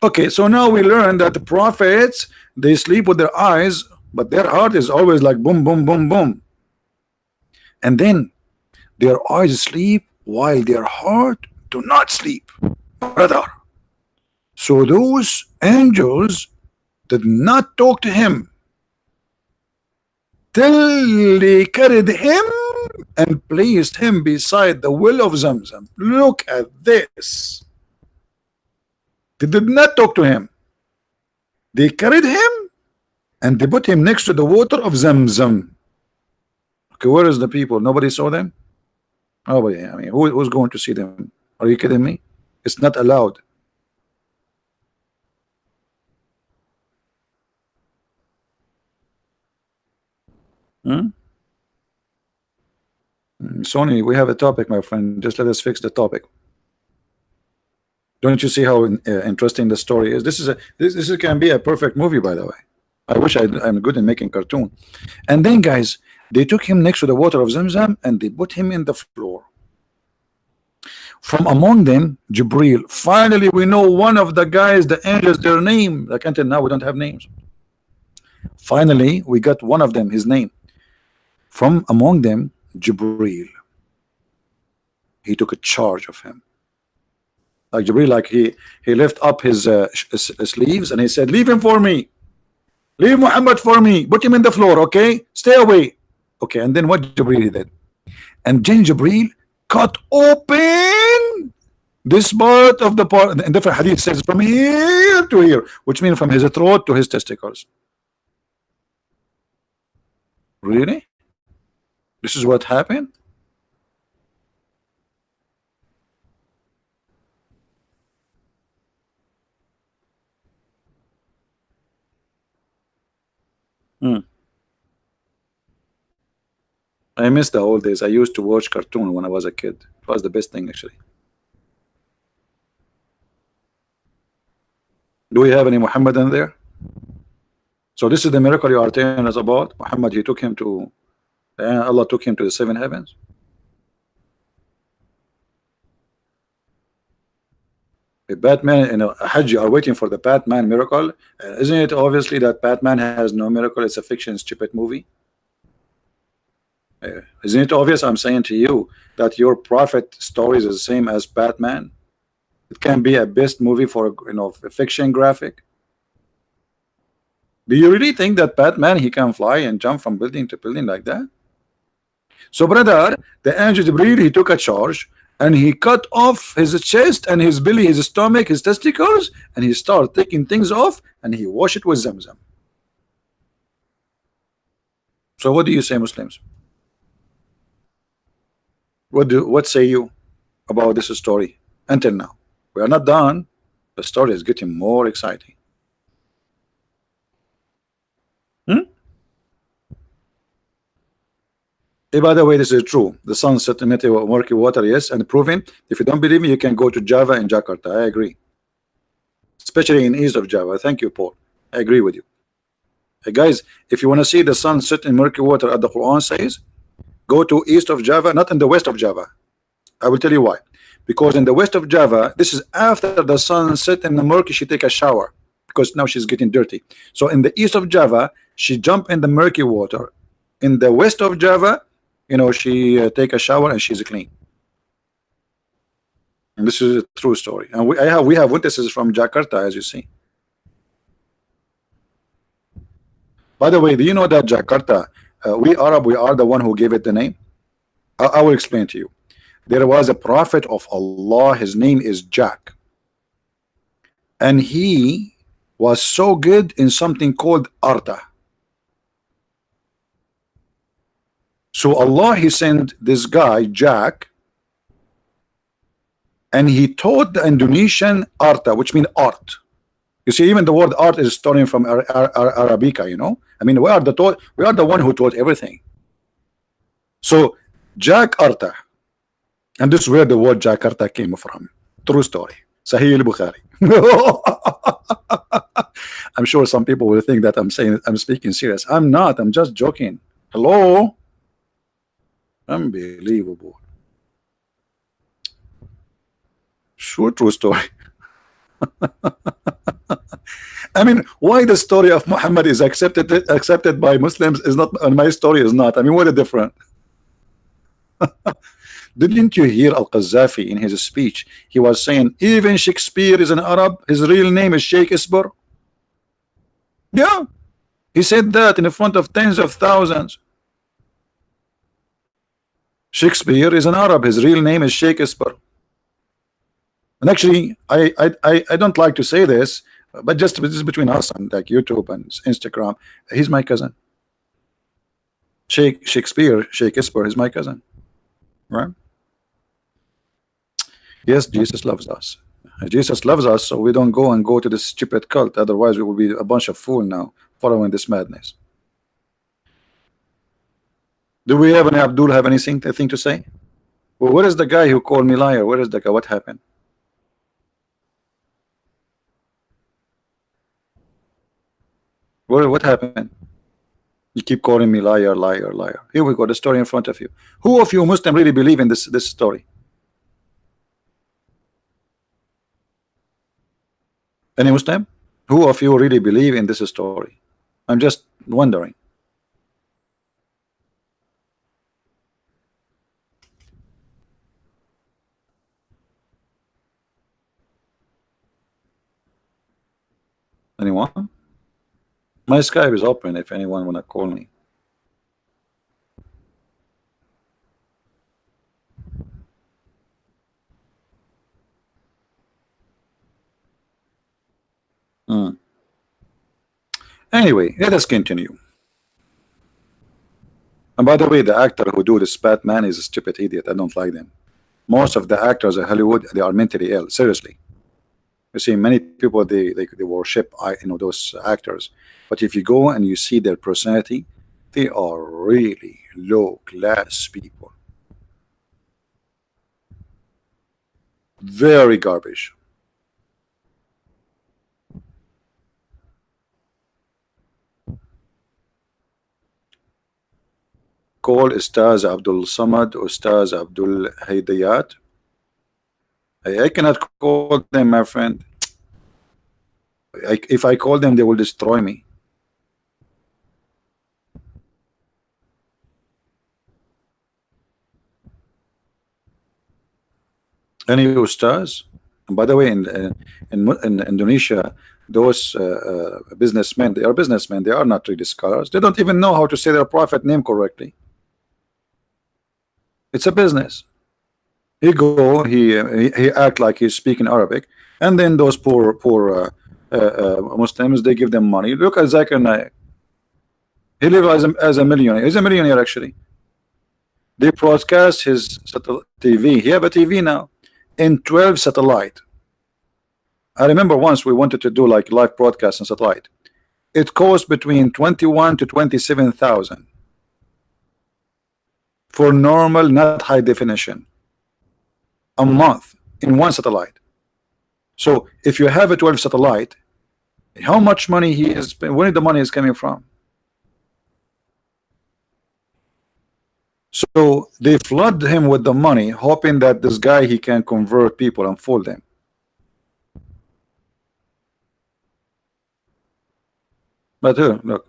Okay, so now we learn that the prophets, they sleep with their eyes, but their heart is always like boom, boom, boom, boom. And then their eyes sleep while their heart do not sleep, brother. So those angels did not talk to him till they carried him and placed him beside the well of Zamzam. Look at this. They did not talk to him. They carried him and they put him next to the water of Zamzam. Okay, where is the people? Nobody saw them? Nobody. Who's going to see them? Are you kidding me? It's not allowed. Sony, we have a topic, my friend. Just let us fix the topic. Don't you see how interesting the story is? This can be a perfect movie, by the way. I wish I'm good in making cartoon. And then, guys, they took him next to the water of Zamzam and they put him in the floor. From among them, Jibril. Finally, we know one of the guys, the angels, their name. Like until now, we don't have names. Finally, we got one of them, his name. From among them, Jibril. He took a charge of him. Like Jibril, like he lift up his sleeves and he said, "Leave him for me. Leave Muhammad for me. Put him in the floor, okay? Stay away." Okay, and then what Jibril did? And then Jibril cut open this part of the part. In different hadith says from here to here, which means from his throat to his testicles. Really? This is what happened? I miss the old days. I used to watch cartoon when I was a kid. It was the best thing, actually. Do we have any Muhammad in there? So this is the miracle you are telling us about. Muhammad, he took him to Allah took him to the seven heavens. If Batman and Hajj are waiting for the Batman miracle, isn't it obviously that Batman has no miracle? It's a fiction, stupid movie. Isn't it obvious? I'm saying to you that your prophet stories is the same as Batman. It can be a best movie for a fiction graphic. Do you really think that Batman he can fly and jump from building to building like that? So brother, the angel Jibril, he took a charge and he cut off his chest and his belly, his stomach, his testicles, and he started taking things off and he washed it with Zamzam. So what do you say, Muslims? What say you about this story until now? We are not done. The story is getting more exciting. By the way, this is true. The sun set in murky water, yes, and proven. If you don't believe me, you can go to Java in Jakarta. I agree. Especially in east of Java. Thank you, Paul. I agree with you. Hey guys, if you want to see the sun set in murky water, as the Quran says, go to east of Java, not in the west of Java. I will tell you why. Because in the west of Java, this is after the sun set in the murky, she take a shower because now she's getting dirty. So in the east of Java, she jump in the murky water. In the west of Java, she take a shower and she's clean. And this is a true story. And we have witnesses from Jakarta, as you see. By the way, do you know that Jakarta, we Arab, we are the one who gave it the name? I will explain to you. There was a prophet of Allah, his name is Jack, and he was so good in something called Arta. So Allah, he sent this guy Jack, and he taught the Indonesian Arta, which means art. You see, even the word art is stolen from Arabica. I mean, we are the one who taught everything. So Jack Arta. And this is where the word Jakarta came from. True story. Sahih al-Bukhari. I'm sure some people will think that I'm speaking serious. I'm not. I'm just joking. Hello? Unbelievable. Sure, true story. I mean, why the story of Muhammad is accepted by Muslims is not, and my story is not? I mean, what a difference. Didn't you hear Al-Qaddafi in his speech? He was saying, even Shakespeare is an Arab. His real name is Shakespeare. Yeah, he said that in front of tens of thousands. Shakespeare is an Arab. His real name is Shakespeare. And actually, I don't like to say this, but just this is between us and like YouTube and Instagram. He's my cousin. Shakespeare is my cousin. Right? Yes, Jesus loves us. Jesus loves us, so we don't go to this stupid cult. Otherwise, we will be a bunch of fools now following this madness. Do we have any Abdul have anything to say? Well, where is the guy who called me liar? Where is the guy? What happened? What happened? You keep calling me liar, liar, liar. Here we go, the story in front of you. Who of you Muslim really believe in this story? Any Muslim? Who of you really believe in this story? I'm just wondering. Anyone? My Skype is open if anyone wanna call me. Anyway, let us continue. And by the way, the actor who do this Batman is a stupid idiot. I don't like them. Most of the actors in Hollywood, they are mentally ill. Seriously. You see, many people they worship those actors, but if you go and you see their personality, they are really low class people. Very garbage. Call Ustaz Abdul Samad, Ustaz Abdul Hidayat. I cannot call them, my friend. If I call them, they will destroy me. Any Ustaz? And by the way, in Indonesia, those businessmen, they are businessmen. They are not really scholars. They don't even know how to say their prophet name correctly. It's a business. He act like he's speaking Arabic, and then those poor Muslims, they give them money. Look at Zakir Naik. He lives as a millionaire. He's a millionaire actually. They broadcast his TV. He have a TV now in 12 satellite. I remember once we wanted to do like live broadcast on satellite. It cost between 21 to 27,000 for normal, not high definition, a month in one satellite. So if you have a 12 satellite, how much money he is, where the money is coming from? So they flood him with the money, hoping that this guy, he can convert people and fool them. But here, look,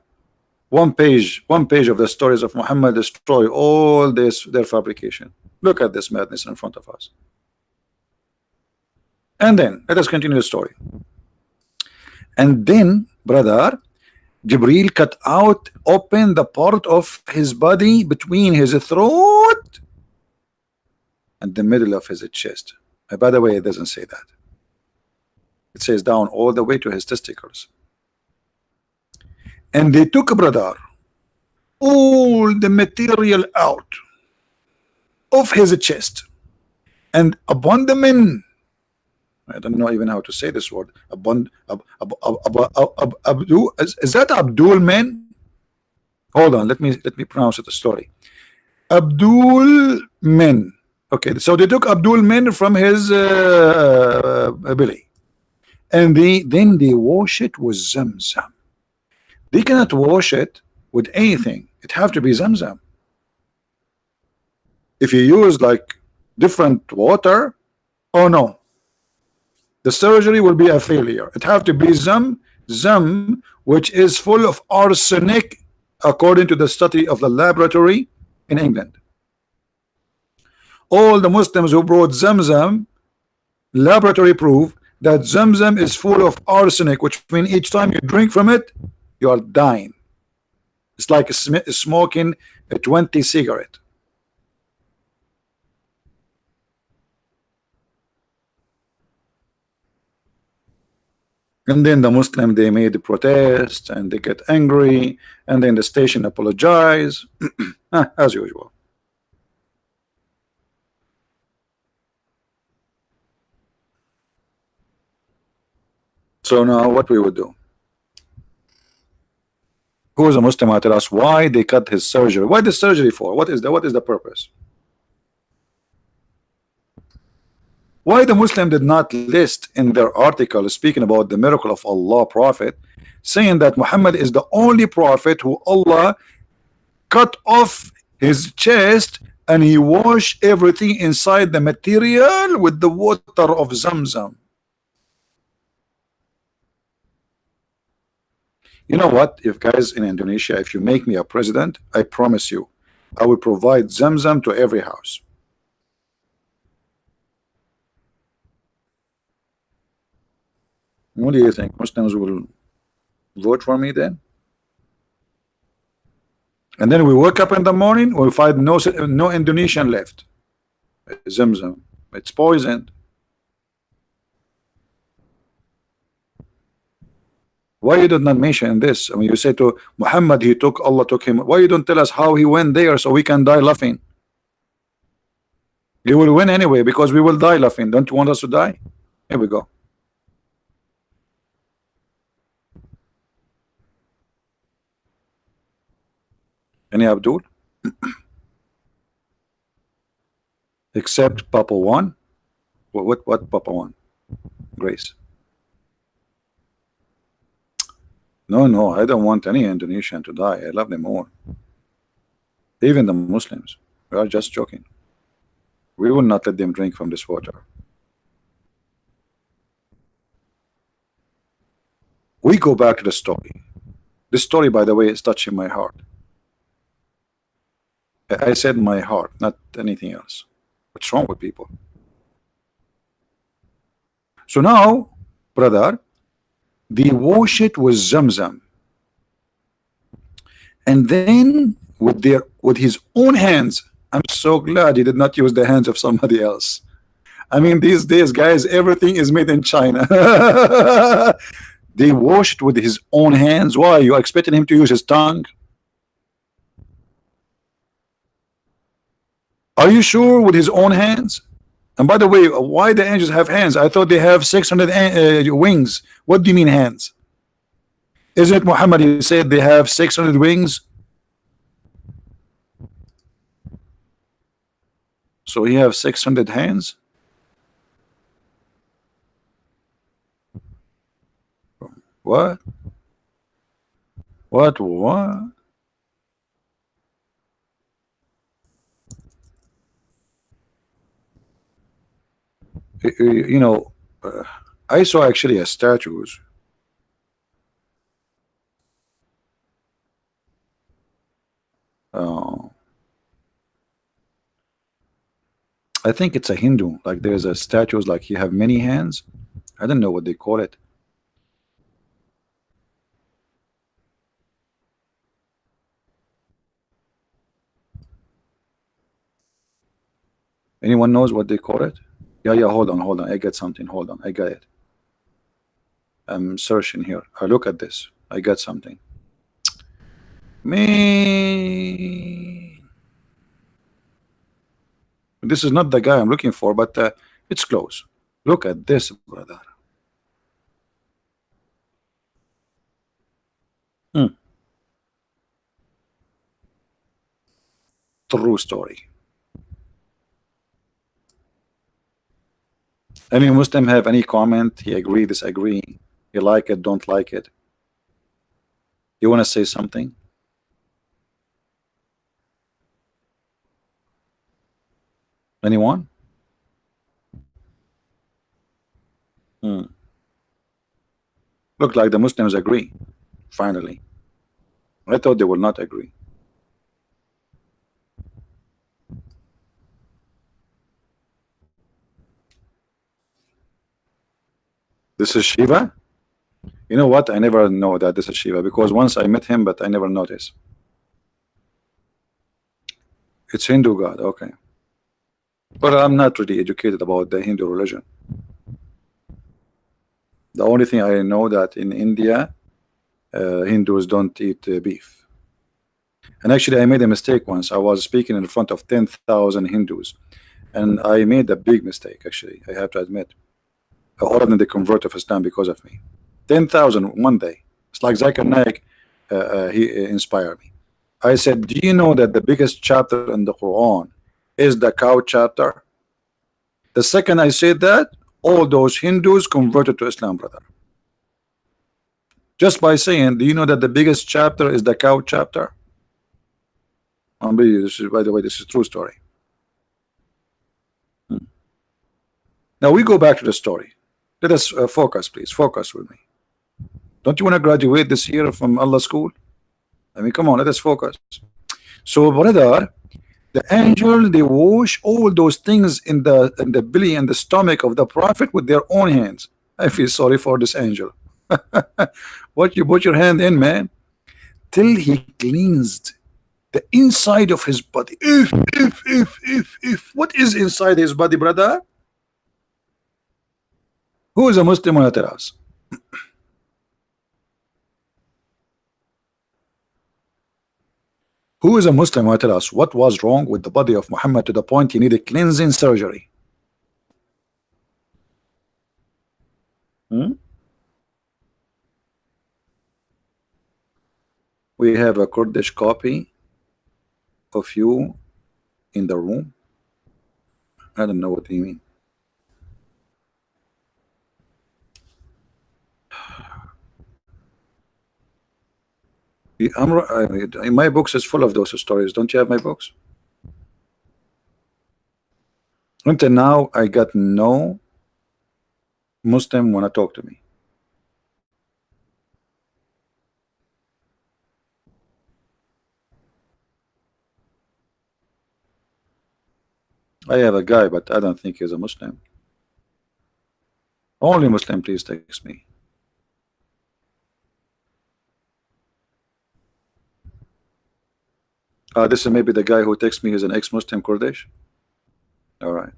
one page of the stories of Muhammad destroy all this, their fabrication. Look at this madness in front of us. And then let us continue the story. And then, brother, Jibril cut out, open the part of his body between his throat and the middle of his chest. And by the way, it doesn't say that. It says down all the way to his testicles. And they took, brother, all the material out of his chest, and upon the men, I don't know even how to say this word. Is that Abdul men? Hold on, let me pronounce it the story. Abdul men. Okay, so they took Abdul men from his belly, and then they wash it with Zamzam. They cannot wash it with anything. It have to be Zamzam. If you use like different water, oh no, the surgery will be a failure. It have to be Zam, which is full of arsenic, according to the study of the laboratory in England. All the Muslims who brought Zamzam, laboratory proof that Zamzam is full of arsenic, which means each time you drink from it, you are dying. It's like smoking a 20 cigarette. And then the Muslim, they made a protest and they get angry, and then the station apologize as usual. So now what we would do? Who is a Muslim tell us why they cut his surgery? Why the surgery for? What is the purpose? Why the Muslim did not list in their article speaking about the miracle of Allah prophet, saying that Muhammad is the only prophet who Allah cut off his chest and he washed everything inside the material with the water of Zamzam. You know what? If guys in Indonesia, if you make me a president, I promise you, I will provide Zamzam to every house. What do you think? Muslims will vote for me then? And then we wake up in the morning, we find no Indonesian left. Zamzam, it's poisoned. Why you did not mention this? I mean, you say to Muhammad, Allah took him. Why you don't tell us how he went there so we can die laughing? You will win anyway because we will die laughing. Don't you want us to die? Here we go. Any Abdul? Except Papa One. What Papa One? Grace. No, I don't want any Indonesian to die. I love them all. Even the Muslims. We are just joking. We will not let them drink from this water. We go back to the story. This story, by the way, is touching my heart. I said my heart, not anything else. What's wrong with people? So now, brother, they wash it with Zamzam, and then with his own hands. I'm so glad he did not use the hands of somebody else. I mean, these days, guys, everything is made in China. They wash it with his own hands. Why? You expecting him to use his tongue? Are you sure with his own hands? And by the way, why the angels have hands? I thought they have 600 wings. What do you mean hands? Isn't it Muhammad? He said they have 600 wings. So he have 600 hands. What? What? You know, I saw actually a statues. I think it's a Hindu. Like there's a statues like he have many hands. I don't know what they call it. Anyone knows what they call it? Yeah, hold on. I got something. Hold on, I got it. I'm searching here. I look at this. I got something. Me. This is not the guy I'm looking for, but it's close. Look at this, brother. True story. Any Muslim have any comment? He agree, disagree? You like it, don't like it? You want to say something? Anyone? Look like the Muslims agree. Finally, I thought they will not agree. This is Shiva. You know what? I never know that this is Shiva because once I met him, but I never noticed. It's Hindu god. Okay. But I'm not really educated about the Hindu religion. The only thing I know that in India, Hindus don't eat beef. And actually, I made a mistake once. I was speaking in front of 10,000 Hindus, and I made a big mistake. Actually, I have to admit, all of them they convert to Islam because of me. 10,000 one day. It's like Zakir Naik. He inspired me. I said, do you know that the biggest chapter in the Quran is the cow chapter? The second I said that, all those Hindus converted to Islam, brother. Just by saying, do you know that the biggest chapter is the cow chapter? This is, by the way, this is a true story. Now we go back to the story. Let us focus, please. Focus with me. Don't you want to graduate this year from Allah school? I mean, come on, let us focus. So, brother, the angel, they wash all those things in the belly and the stomach of the prophet with their own hands. I feel sorry for this angel. What you put your hand in, man, till he cleansed the inside of his body. If what is inside his body, brother? Who is a Muslim on tell us? Who is a Muslim who tell us what was wrong with the body of Muhammad to the point he needed cleansing surgery? We have a Kurdish copy of you in the room. I don't know what you mean. My books is full of those stories. Don't you have my books? Until now, I got no Muslim want to talk to me. I have a guy, but I don't think he's a Muslim. Only Muslim, please text me. This is maybe the guy who texts me is an ex-Muslim Kurdish. All right.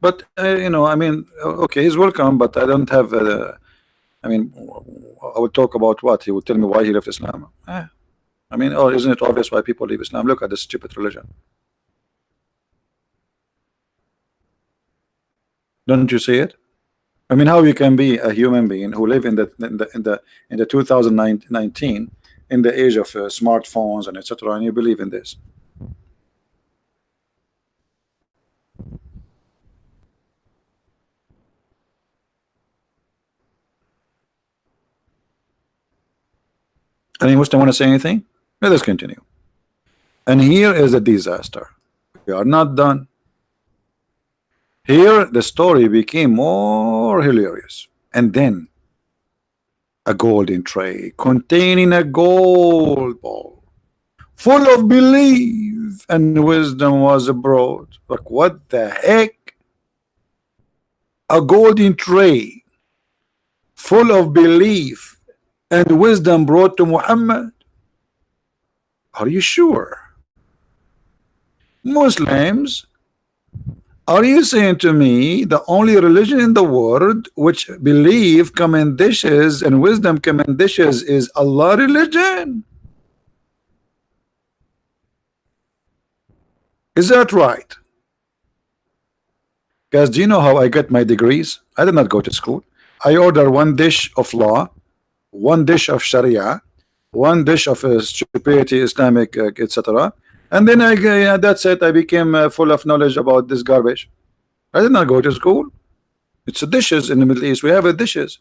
But you know, I mean, okay, he's welcome, but I don't have. I mean, I will talk about what he will tell me why he left Islam. I mean, oh, isn't it obvious why people leave Islam? Look at this stupid religion. Don't you see it? I mean, how you can be a human being who live in the 2019 in the age of smartphones and etc. and you believe in this? Any Muslim want to say anything? Let us continue. And here is a disaster. We are not done. Here the story became more hilarious. And then a golden tray containing a gold ball full of belief and wisdom was brought. Like, what the heck? A golden tray full of belief and wisdom brought to Muhammad? Are you sure? Muslims, are you saying to me the only religion in the world which belief come in dishes and wisdom come in dishes is Allah religion? Is that right? Guys, do you know how I get my degrees? I did not go to school. I order one dish of law, one dish of Sharia, one dish of stupidity, Islamic, etc. And then that's it. I became full of knowledge about this garbage. I did not go to school. It's dishes in the Middle East. We have dishes.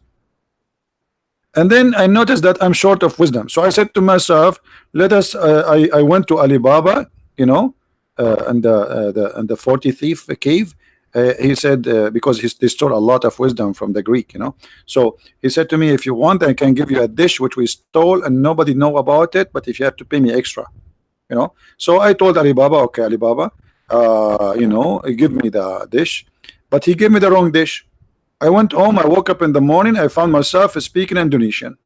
And then I noticed that I'm short of wisdom. So I said to myself, let us. I went to Alibaba, you know, and the 40 thief cave. He said because they stole a lot of wisdom from the Greek, you know. So he said to me, if you want, I can give you a dish which we stole and nobody know about it, but if you have to pay me extra, you know. So I told Alibaba, okay, Alibaba, you know, give me the dish, but he gave me the wrong dish. I went home, I woke up in the morning, I found myself speaking Indonesian,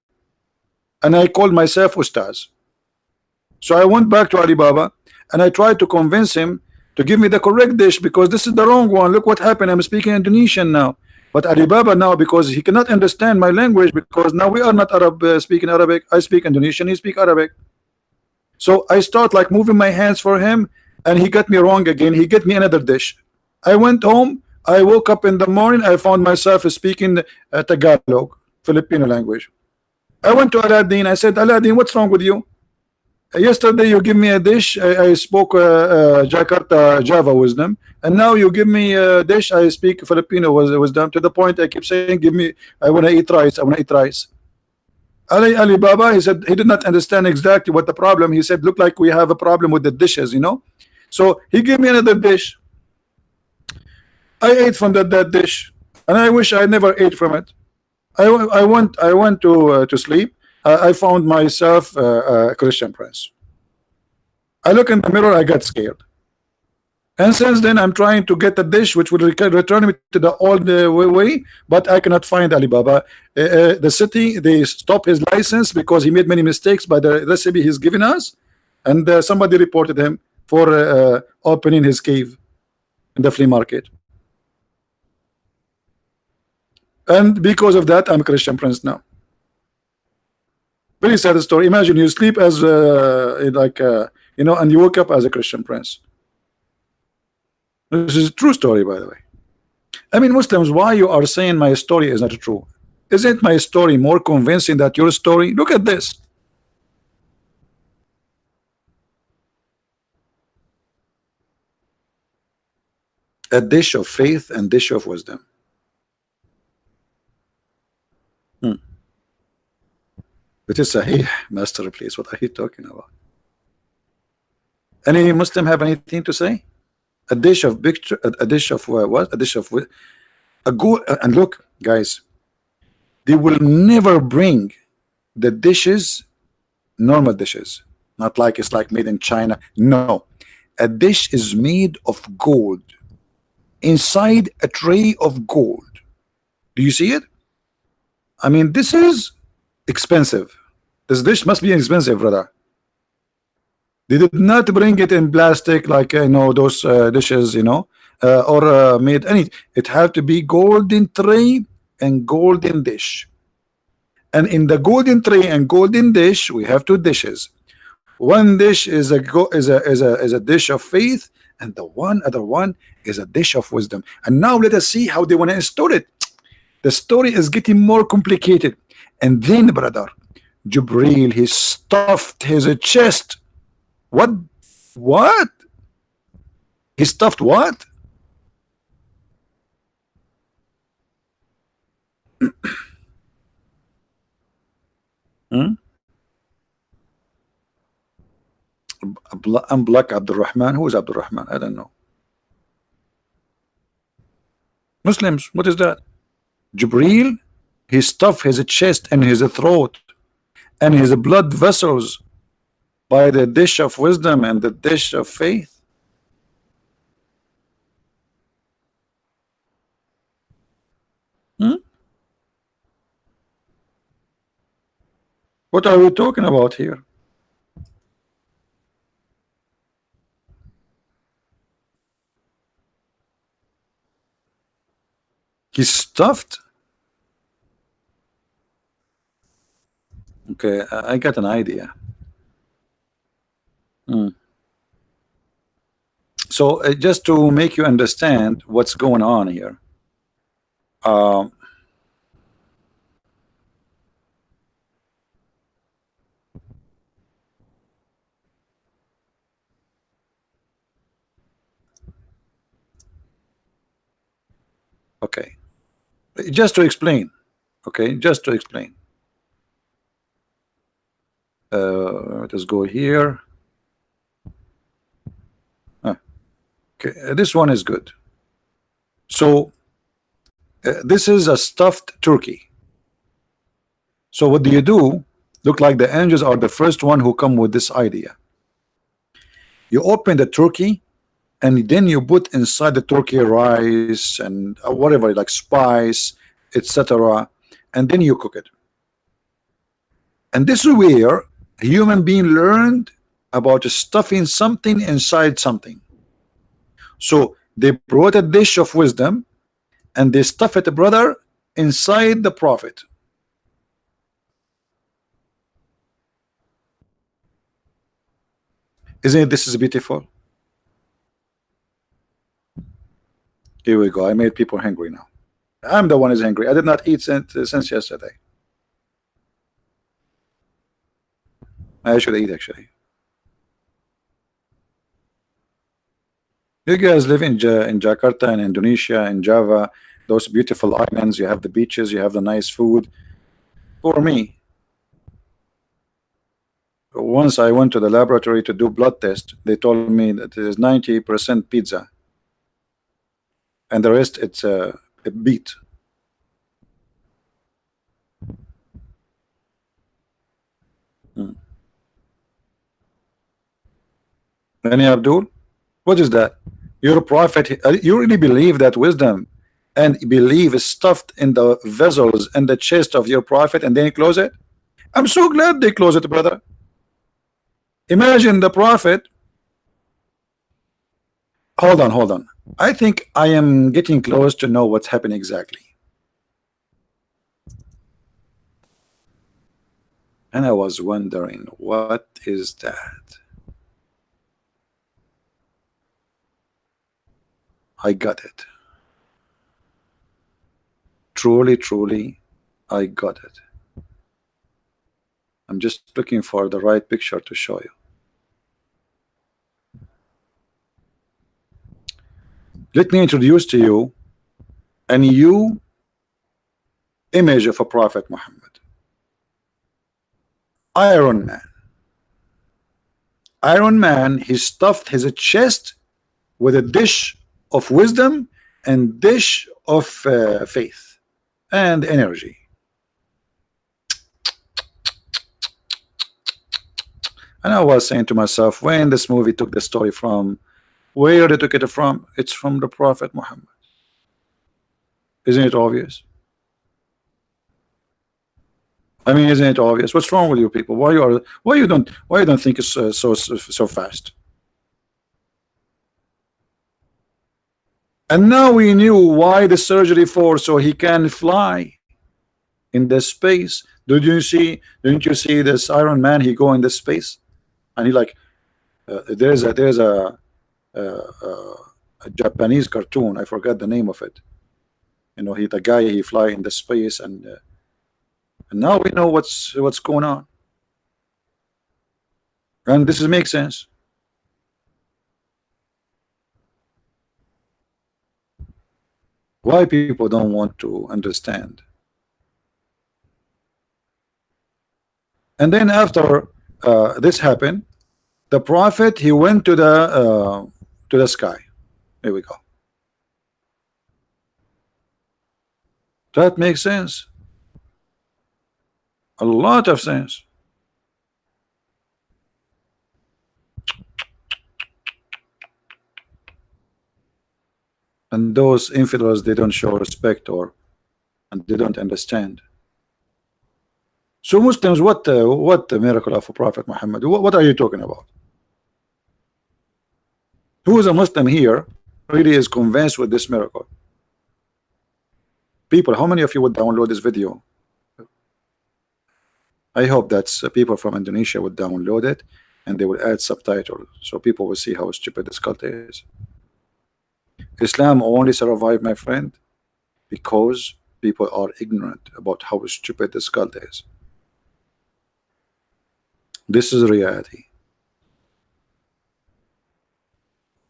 and I called myself Ustaz. So I went back to Alibaba and I tried to convince him to give me the correct dish because this is the wrong one. Look what happened, I'm speaking Indonesian now. But Alibaba now, because he cannot understand my language, because now we are not Arab speaking Arabic, I speak Indonesian, he speak Arabic. So I start like moving my hands for him, and he got me wrong again. He get me another dish. I went home, I woke up in the morning, I found myself speaking Tagalog, Filipino language. I went to Aladdin, I said, Aladdin, what's wrong with you? Yesterday you give me a dish, I spoke Jakarta Java wisdom, and now you give me a dish, I speak Filipino wisdom, to the point I keep saying, give me, I want to eat rice, I want to eat rice. Alibaba, he said he did not understand exactly what the problem. He said, look like we have a problem with the dishes, you know. So he gave me another dish. I ate from that dish, and I wish I never ate from it. I went to sleep. I found myself a Christian Prince. I look in the mirror, I got scared. And since then, I'm trying to get a dish which will return me to the old way, but I cannot find Alibaba. The city, they stopped his license because he made many mistakes by the recipe he's given us, and somebody reported him for opening his cave in the flea market. And because of that, I'm a Christian Prince now. Very sad story. Imagine you sleep as you know, and you woke up as a Christian Prince. This is a true story, by the way. I mean, Muslims, why you are saying my story is not true? Isn't my story more convincing than your story? Look at this. A dish of faith and dish of wisdom. It is Sahih, master, please. What are you talking about? Any Muslim have anything to say? A dish of picture, a dish of what? A dish of a good. And look, guys, they will never bring the dishes, normal dishes, not like it's like made in China. No, a dish is made of gold, inside a tray of gold. Do you see it? I mean, this is expensive. This dish must be expensive, brother. They did not bring it in plastic like you know those dishes, you know, or made any. It had to be golden tray and golden dish. And in the golden tray and golden dish, we have two dishes. One dish is a dish of faith, and the other one is a dish of wisdom. And now let us see how they want to install it. The story is getting more complicated. And then, brother, Jibril, he stuffed his chest. What? What? He stuffed what? I'm Black Abdul Rahman. Who is Abdul Rahman? I don't know. Muslims, what is that? Jibril, he stuffed his chest and his throat and his blood vessels by the dish of wisdom and the dish of faith. What are we talking about here? He stuffed. Okay, I got an idea. So just to make you understand what's going on here, okay, just to explain, okay, just to explain. Let us go here. Okay, this one is good. So this is a stuffed turkey. So what do you do? Look like the angels are the first one who come with this idea. You open the turkey, and then you put inside the turkey rice and whatever, like spice, etc., and then you cook it. And this is where a human being learned about stuffing something inside something. So they brought a dish of wisdom and they stuff it, brother, inside the prophet. Isn't it? This is beautiful. Here we go. I made people hungry now. I'm the one who's hungry. I did not eat since yesterday. I should eat actually. You guys live in Jakarta, in Indonesia, in Java, those beautiful islands. You have the beaches, you have the nice food. For me, once I went to the laboratory to do blood test, they told me that it is 90% pizza, and the rest it's a beet. Any Abdul? What is that? You're a prophet. You really believe that wisdom and believe is stuffed in the vessels and the chest of your prophet, and then you close it? I'm so glad they close it, brother. Imagine the prophet. Hold on, hold on. I think I am getting close to know what's happening exactly. And I was wondering, what is that? I got it. Truly, truly, I got it. I'm just looking for the right picture to show you. Let me introduce to you a new image of a Prophet Muhammad. Iron Man. Iron Man, he stuffed his chest with a dish of wisdom and dish of faith and energy. And I was saying to myself, when this movie took the story from, where they took it from? It's from the Prophet Muhammad. Isn't it obvious? I mean, isn't it obvious? What's wrong with you people? Why you don't think it's so fast? And now we knew why the surgery for, so he can fly in the space. Didn't you see this Iron Man? He go in the space, and he like there's a Japanese cartoon. I forgot the name of it. You know, the guy he fly in the space, and now we know what's going on, and this makes sense. Why people don't want to understand. And then after this happened, the prophet, he went to the sky. Here we go. That makes sense. A lot of sense. And those infidels, they don't show respect, or and they don't understand. So Muslims, what the miracle of Prophet Muhammad? What are you talking about? Who is a Muslim here really is convinced with this miracle? People, how many of you would download this video? I hope that people from Indonesia would download it, and they will add subtitles so people will see how stupid this cult is. Islam only survived, my friend, because people are ignorant about how stupid this cult is. This is reality.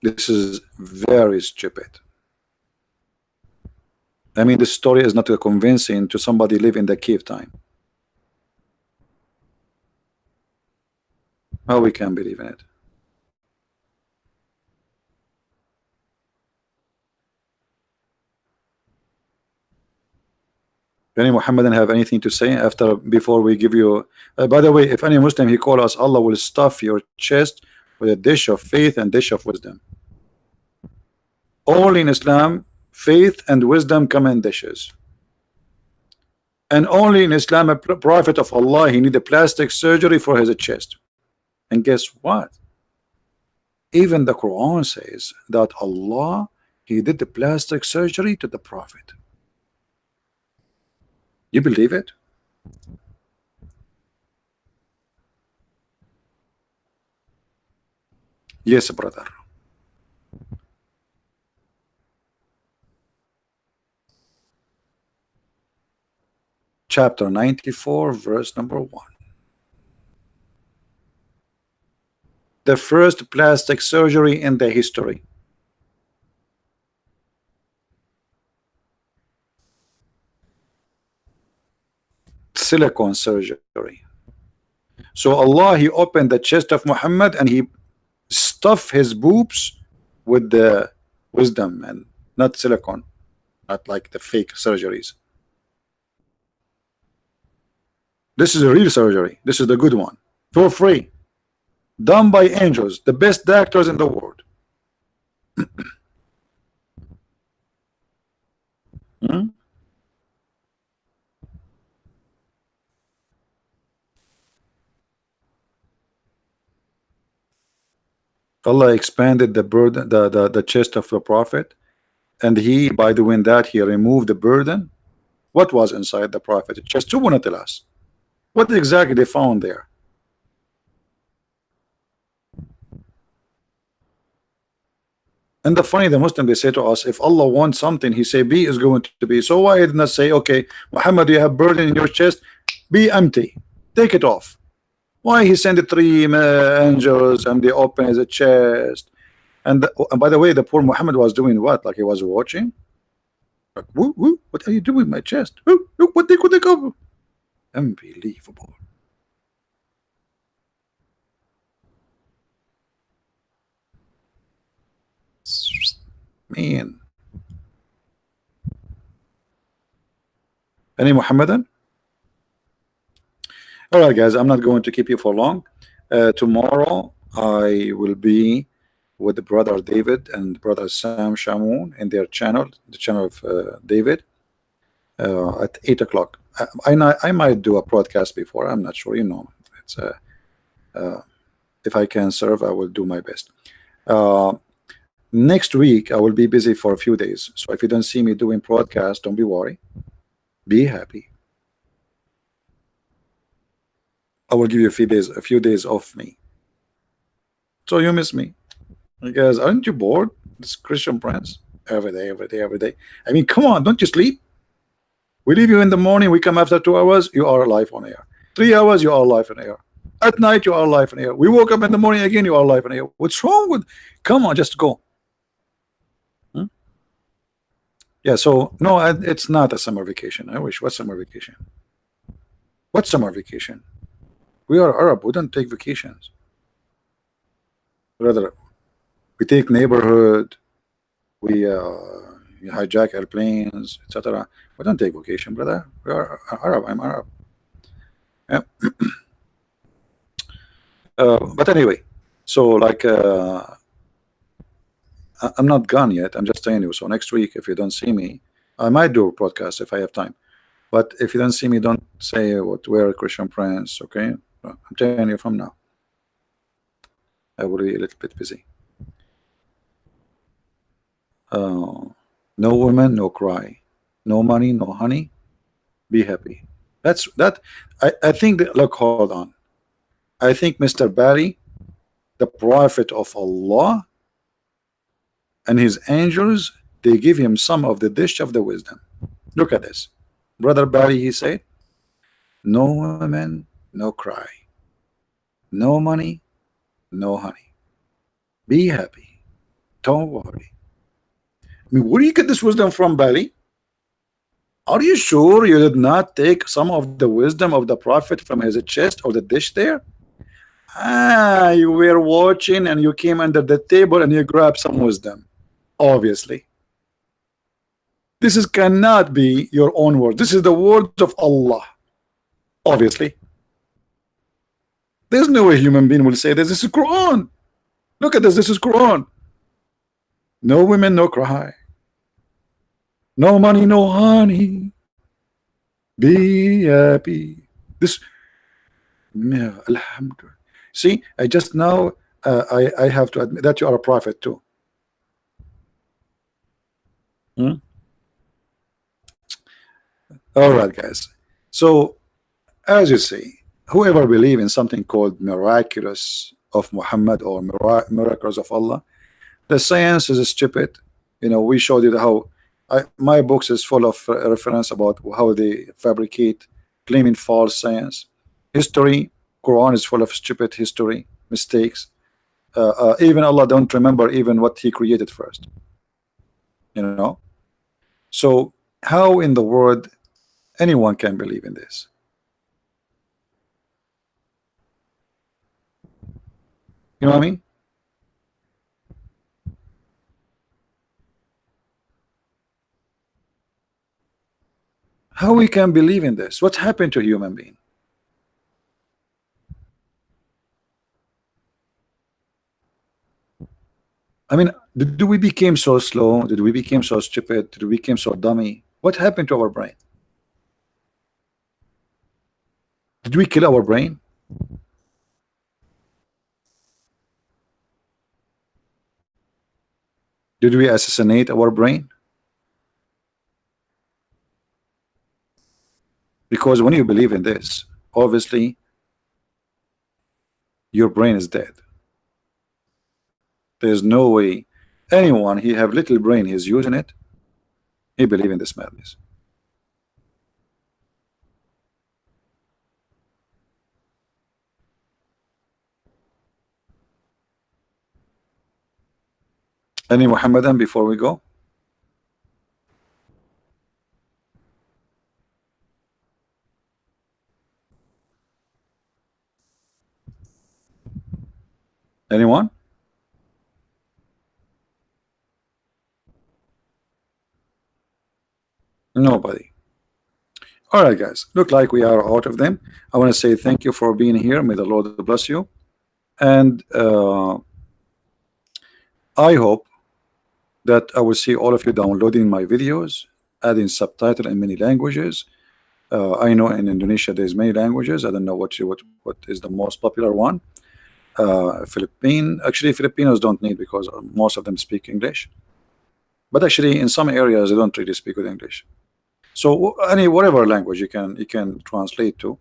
This is very stupid. I mean, this story is not convincing to somebody live in the cave time. How we can believe in it? Any Muhammadan have anything to say before we give you? By the way, if any Muslim he call us, Allah will stuff your chest with a dish of faith and dish of wisdom. All in Islam, faith and wisdom come in dishes. And only in Islam, a prophet of Allah, he need a plastic surgery for his chest. And guess what? Even the Quran says that Allah, he did the plastic surgery to the prophet. You believe it? Yes, brother. Chapter 94, verse number 1. The first plastic surgery in the history. Silicone surgery. So Allah, he opened the chest of Muhammad and he stuffed his boobs with the wisdom, and not silicone, not like the fake surgeries. This is a real surgery. This is the good one, for free. done by angels, the best doctors in the world. Hmm? Allah expanded the burden, the chest of the prophet, and he, by doing that, he removed the burden. What was inside the prophet? Just two want to tell us. What exactly they found there? And the funny, the Muslim, they say to us, if Allah wants something, He say B is going to be. So why did not say, okay, Muhammad, you have burden in your chest, be empty, take it off? Why He sent the three angels and they open his chest? And by the way, the poor Muhammad was doing what? Like he was watching. Like, woo, woo, what are you doing with my chest? Woo, look what they could go. Unbelievable. Man. Any Muhammadan? All right, guys, I'm not going to keep you for long. Tomorrow I will be with the brother David and brother Sam Shamoun in their channel, the channel of David, at 8 o'clock. I might do a broadcast before. I'm not sure. You know, it's if I can serve, I will do my best. Next week I will be busy for a few days. So if you don't see me doing broadcast, don't be worried. Be happy. I will give you a few days off me. So you miss me. Because aren't you bored? This Christian Prince every day, every day, every day. I mean, come on, don't you sleep? We leave you in the morning, we come after 2 hours, you are live on air. 3 hours, you are live on air. At night, you are live on air. We woke up in the morning again, you are live on air. What's wrong with? Come on, just go. Hmm? Yeah, so no, it's not a summer vacation. I wish. What summer vacation? What summer vacation? We are Arab. We don't take vacations. Rather, we take neighborhood. We hijack airplanes, etc. We don't take vacation, brother. We are Arab. I'm Arab. Yeah. But anyway, so like I'm not gone yet. I'm just telling you. So next week, if you don't see me, I might do a podcast if I have time. But if you don't see me, don't say what we're Christian Prince. Okay, I'm telling you from now. I will be a little bit busy. No women, no cry, no money, no honey. Be happy. That's that. I think that, look, hold on. I think Mr. Barry, the prophet of Allah, and his angels, they give him some of the dish of the wisdom. Look at this. Brother Barry, he said, no women, no cry, no money, no honey. Be happy. Don't worry. I mean, where do you get this wisdom from, Barry? Are you sure you did not take some of the wisdom of the prophet from his chest or the dish there? Ah, you were watching and you came under the table and you grabbed some wisdom. Obviously. This is cannot be your own word. This is the words of Allah. Obviously. There's no way human being will say this. This is Quran. Look at this. This is Quran. No women, no cry. No money, no honey. Be happy. This, alhamdulillah. See, I just now I have to admit that you are a prophet too. Hmm? All right, guys. So, as you see, whoever believe in something called miraculous of Muhammad or miracles of Allah, the science is stupid. You know, we showed you how my books is full of reference about how they fabricate, claiming false science. History, Quran is full of stupid history, mistakes. Even Allah don't remember even what He created first. You know, so how in the world anyone can believe in this? You know what I mean? How we can believe in this? What happened to human being? I mean, did we became so slow? Did we became so stupid? Did we became so dummy? What happened to our brain? Did we kill our brain? Did we assassinate our brain? Because when you believe in this, obviously your brain is dead. There's no way anyone he have little brain, he's using it, he believe in this madness. Any Muhammadan before we go? Anyone? Nobody. All right, guys. Look like we are out of them. I want to say thank you for being here. May the Lord bless you. And I hope that I will see all of you downloading my videos, adding subtitle in many languages. I know in Indonesia there's many languages. I don't know what is the most popular one. Philippine. Actually, Filipinos don't need because most of them speak English. But actually, in some areas they don't really speak good English. So whatever language you can translate to,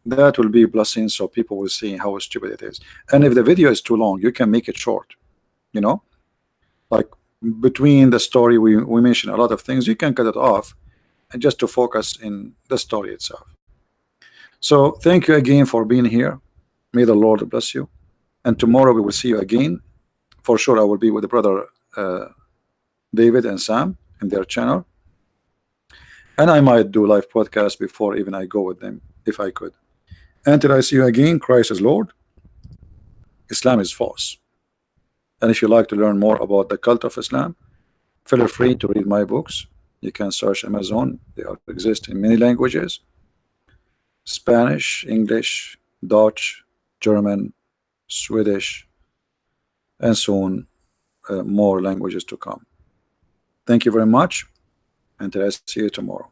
that will be a blessing. So people will see how stupid it is. And if the video is too long, you can make it short. You know, like between the story we mention a lot of things. You can cut it off and just to focus in the story itself. So thank you again for being here. May the Lord bless you. And tomorrow we will see you again. For sure, I will be with the brother David and Sam in their channel. And I might do live podcast before even I go with them, if I could. Until I see you again, Christ is Lord. Islam is false. And if you like to learn more about the cult of Islam, feel free to read my books. You can search Amazon. They exist in many languages: Spanish, English, Dutch, German, Swedish, and soon more languages to come. Thank you very much. Until I see you tomorrow.